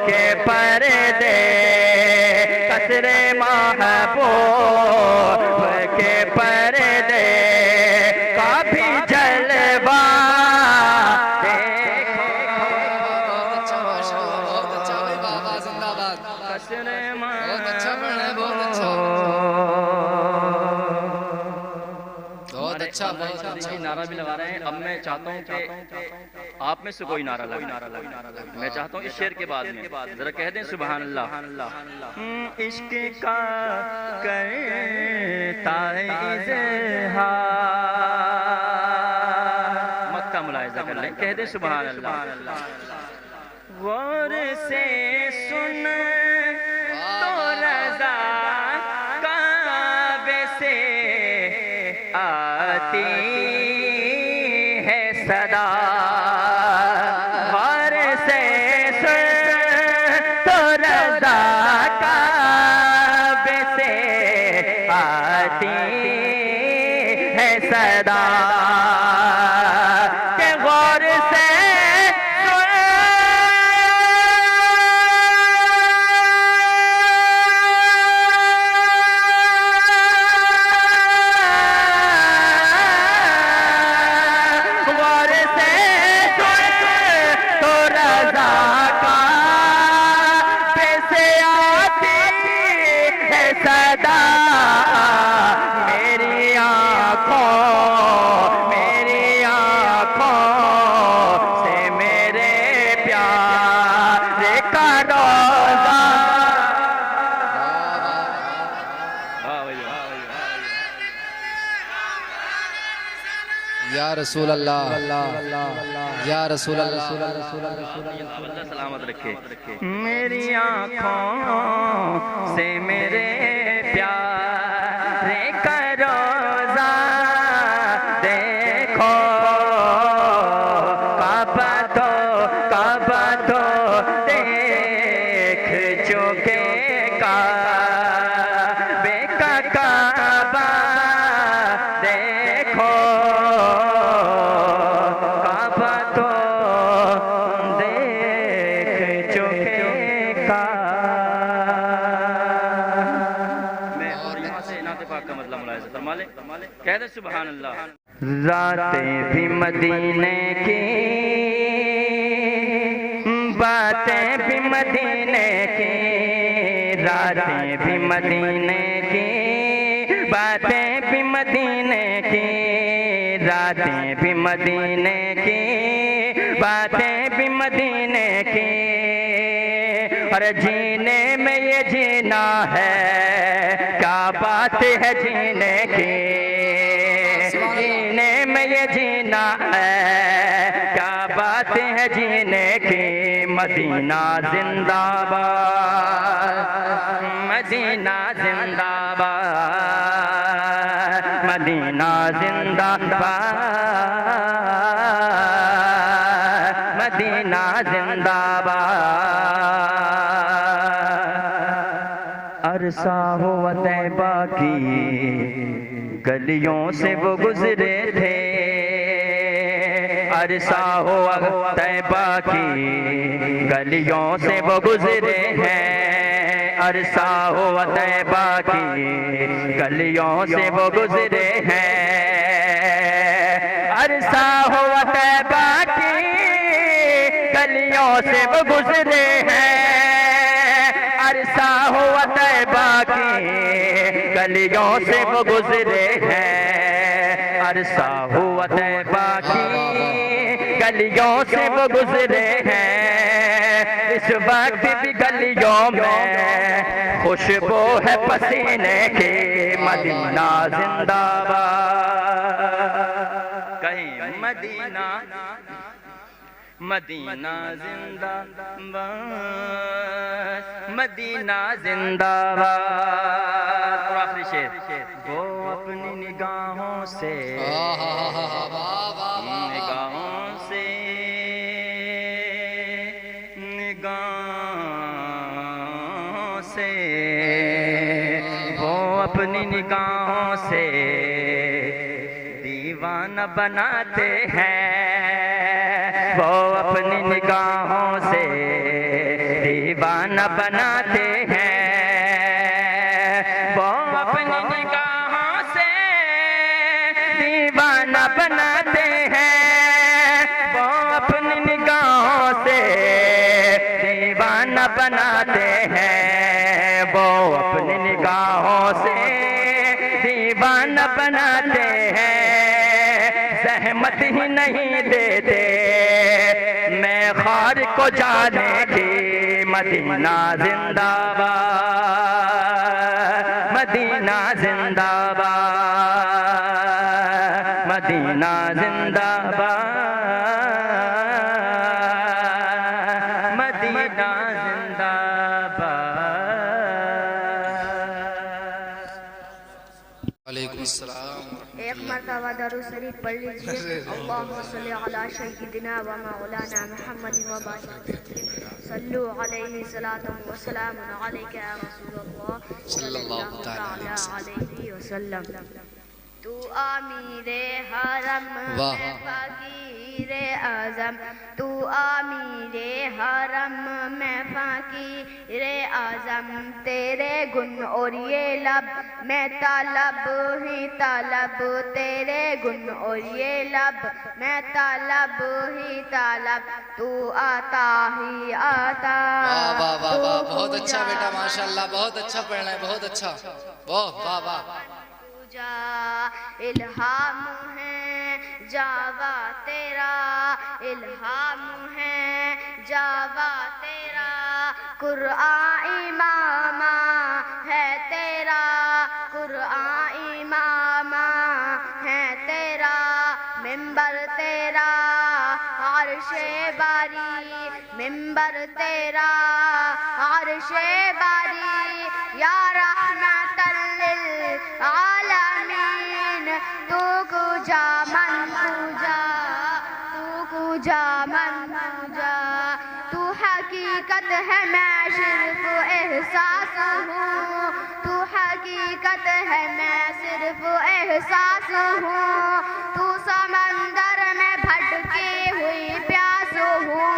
Speaker 6: के पर्दे, कसरे महबूब के पर्दे, काफी जलवा देखो,
Speaker 4: बहुत अच्छा माशाअल्लाह, बहुत अच्छा भाई, बाबा जिंदाबाद।
Speaker 6: कसरे
Speaker 4: बहुत अच्छा पढ़ना है, बहुत अच्छा, बहुत अच्छा, बहुत अच्छा।
Speaker 5: नारा भी लगा रहे हैं। अब मैं चाहता हूँ कि आप में से कोई नारा लगे। मैं चाहता हूँ इस शेर के बाद में जरा कह दें सुभान अल्लाह।
Speaker 6: इश्क का करता है इज़हार,
Speaker 5: मत का मुलाहिज़ा कर लें, कह दें सुभान अल्लाह।
Speaker 6: गौर से सुन तो रज़ा काबे से आती है सदा, गौर से सुन तो रज़ा काबे से आती है सदा, के गौर से गौर से तो रज़ा काबे से आती है सदा, मेरी आँखों से मेरे प्यारे का रोज़ा।
Speaker 5: वाह भैया,
Speaker 4: या रसूल अल्लाह, या रसूल अल्लाह।
Speaker 5: अल्लाह सलामत रखे।
Speaker 6: मेरी आँखों से मेरे प्यारे का रोज़ा देखो, काबा तो देख चुके काबे का काबा देखो, काबा तो देख चुके का।
Speaker 5: मैं और यहाँ से नाते पाक का मतलब मुलाहिज़ा फरमा ले, कह दे सुभान अल्लाह।
Speaker 6: रातें भी मदीने की, बातें भी मदीने की, रातें भी मदीने की, बातें भी मदीने की, रातें भी मदीने की, बातें भी मदीने की, और जीने में ये जीना है, क्या बात है जीने की, जीने में ये जीना है, क्या बात है जीने की। मदीना जिंदाबाद, मदीना जिंदाबाद, मदीना जिंदाबाद, मदीना जिंदाबाद। अरसा हुआ तैबा की गलियों से वो गुजरे थे, अरसा हुआ तैबा की गलियों से वो गुजरे हैं, अरसा हुआ तैबा की गलियों से वो गुजरे हैं, अरसा हुआ तैबा की गलियों से वो गुजरे हैं, अरसा हुआ तैबा की गलियों से वो गुजरे हैं, अरसा हुआ तैबा की गलियों से वो गुजरे हैं। इस वक्त भी गलियों में खुशबू है पसीने की। मदीना जिंदाबाद, कहीं मदीना, मदीना जिंदाबाद, मदीना जिंदाबाद। और आखिरी शेर, वो अपनी निगाहों से, निगाहों से, निगाहों से, वो अपनी निगाहों से दीवाना बनाते हैं, वो अपनी निगाहों से दीवाना बनाते हैं, वो अपनी निगाहों से दीवाना बनाते हैं, वो अपनी निगाहों से दीवाना बनाते हैं, वो अपनी निगाहों से दीवाना बनाते हैं। सहमत ही नहीं देते मैं खार को जाने की। मदीना जिंदाबाद, मदीना जिंदाबाद, मदीना जिंदाबाद, मदीना जिंदाबाद।
Speaker 4: वालेकुम अस्सलाम।
Speaker 7: एक मरतबा दरूद शरीफ पढ़ लीजिए। अल्लाहुम्मा सल्ली अला सय्यिदिना व मौलाना मुहम्मद व बारिक सल्लु अलैहि सलातम व सलामुन अलैका या रसूलल्लाह सल्लल्लाहु तआला अलैहि वसल्लम। तू आमीरे हरम में फकीरे आजम, तू आमीरे हरम में फकीरे आजम। तेरे गुन और ये लब मैं तालब ही तालब, तेरे गुन और ये लब मैं तालब ही तालब। तू आता ही आता।
Speaker 4: वाह वाह वाह वाह, बहुत अच्छा बेटा, माशाल्लाह, बहुत अच्छा पढ़ना है, बहुत अच्छा। वाह वाह वाह। इल्हाम है जावा तेरा, इल्हाम है जावा तेरा। कुरआन इमामा है तेरा, कुरआन इमामा है तेरा। मिंबर तेरा अर्शे बारी, मिंबर तेरा अर्शे बारी। या रहमतल लिल आलमीन, तू कुजा मन पूजा, तू कुजा मन पूजा। तू हकीकत है मैं सिर्फ एहसास हूँ, तू हकीकत है मैं सिर्फ एहसास हूँ। तू समंदर में भटकी हुई प्यास हूँ,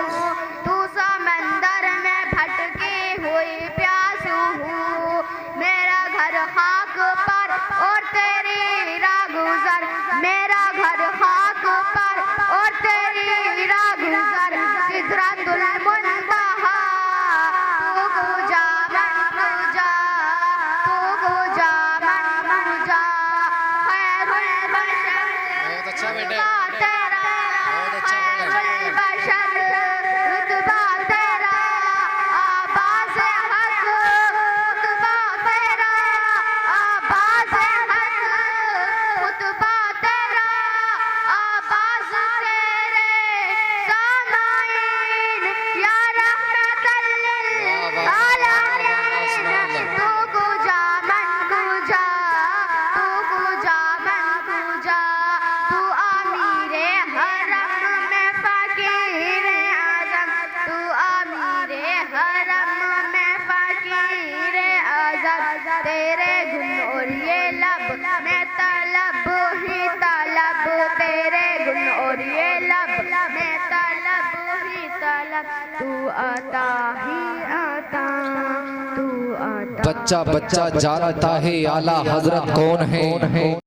Speaker 4: तू समंदर में भटकी हुई प्यास हूँ। मेरा घर खाक पर और तेरी राह गुजर, मेरा घर खाक पर और तेरी राह गुजर। सिदरतुल मुंतहा तू कुजा मन पूजा, तू कुजा मन पूजा। खैरुल बशर बहुत अच्छा बेटे,
Speaker 7: तेरा,
Speaker 4: बहुत अच्छा बेटे।
Speaker 7: खैरुल बशर रुतबा तेरा। आवाज़ हक खुतबा तेरा, आवाज़ हक खुतबा तेरा।
Speaker 2: बच्चा बच्चा जानता है आला हजरत कौन है।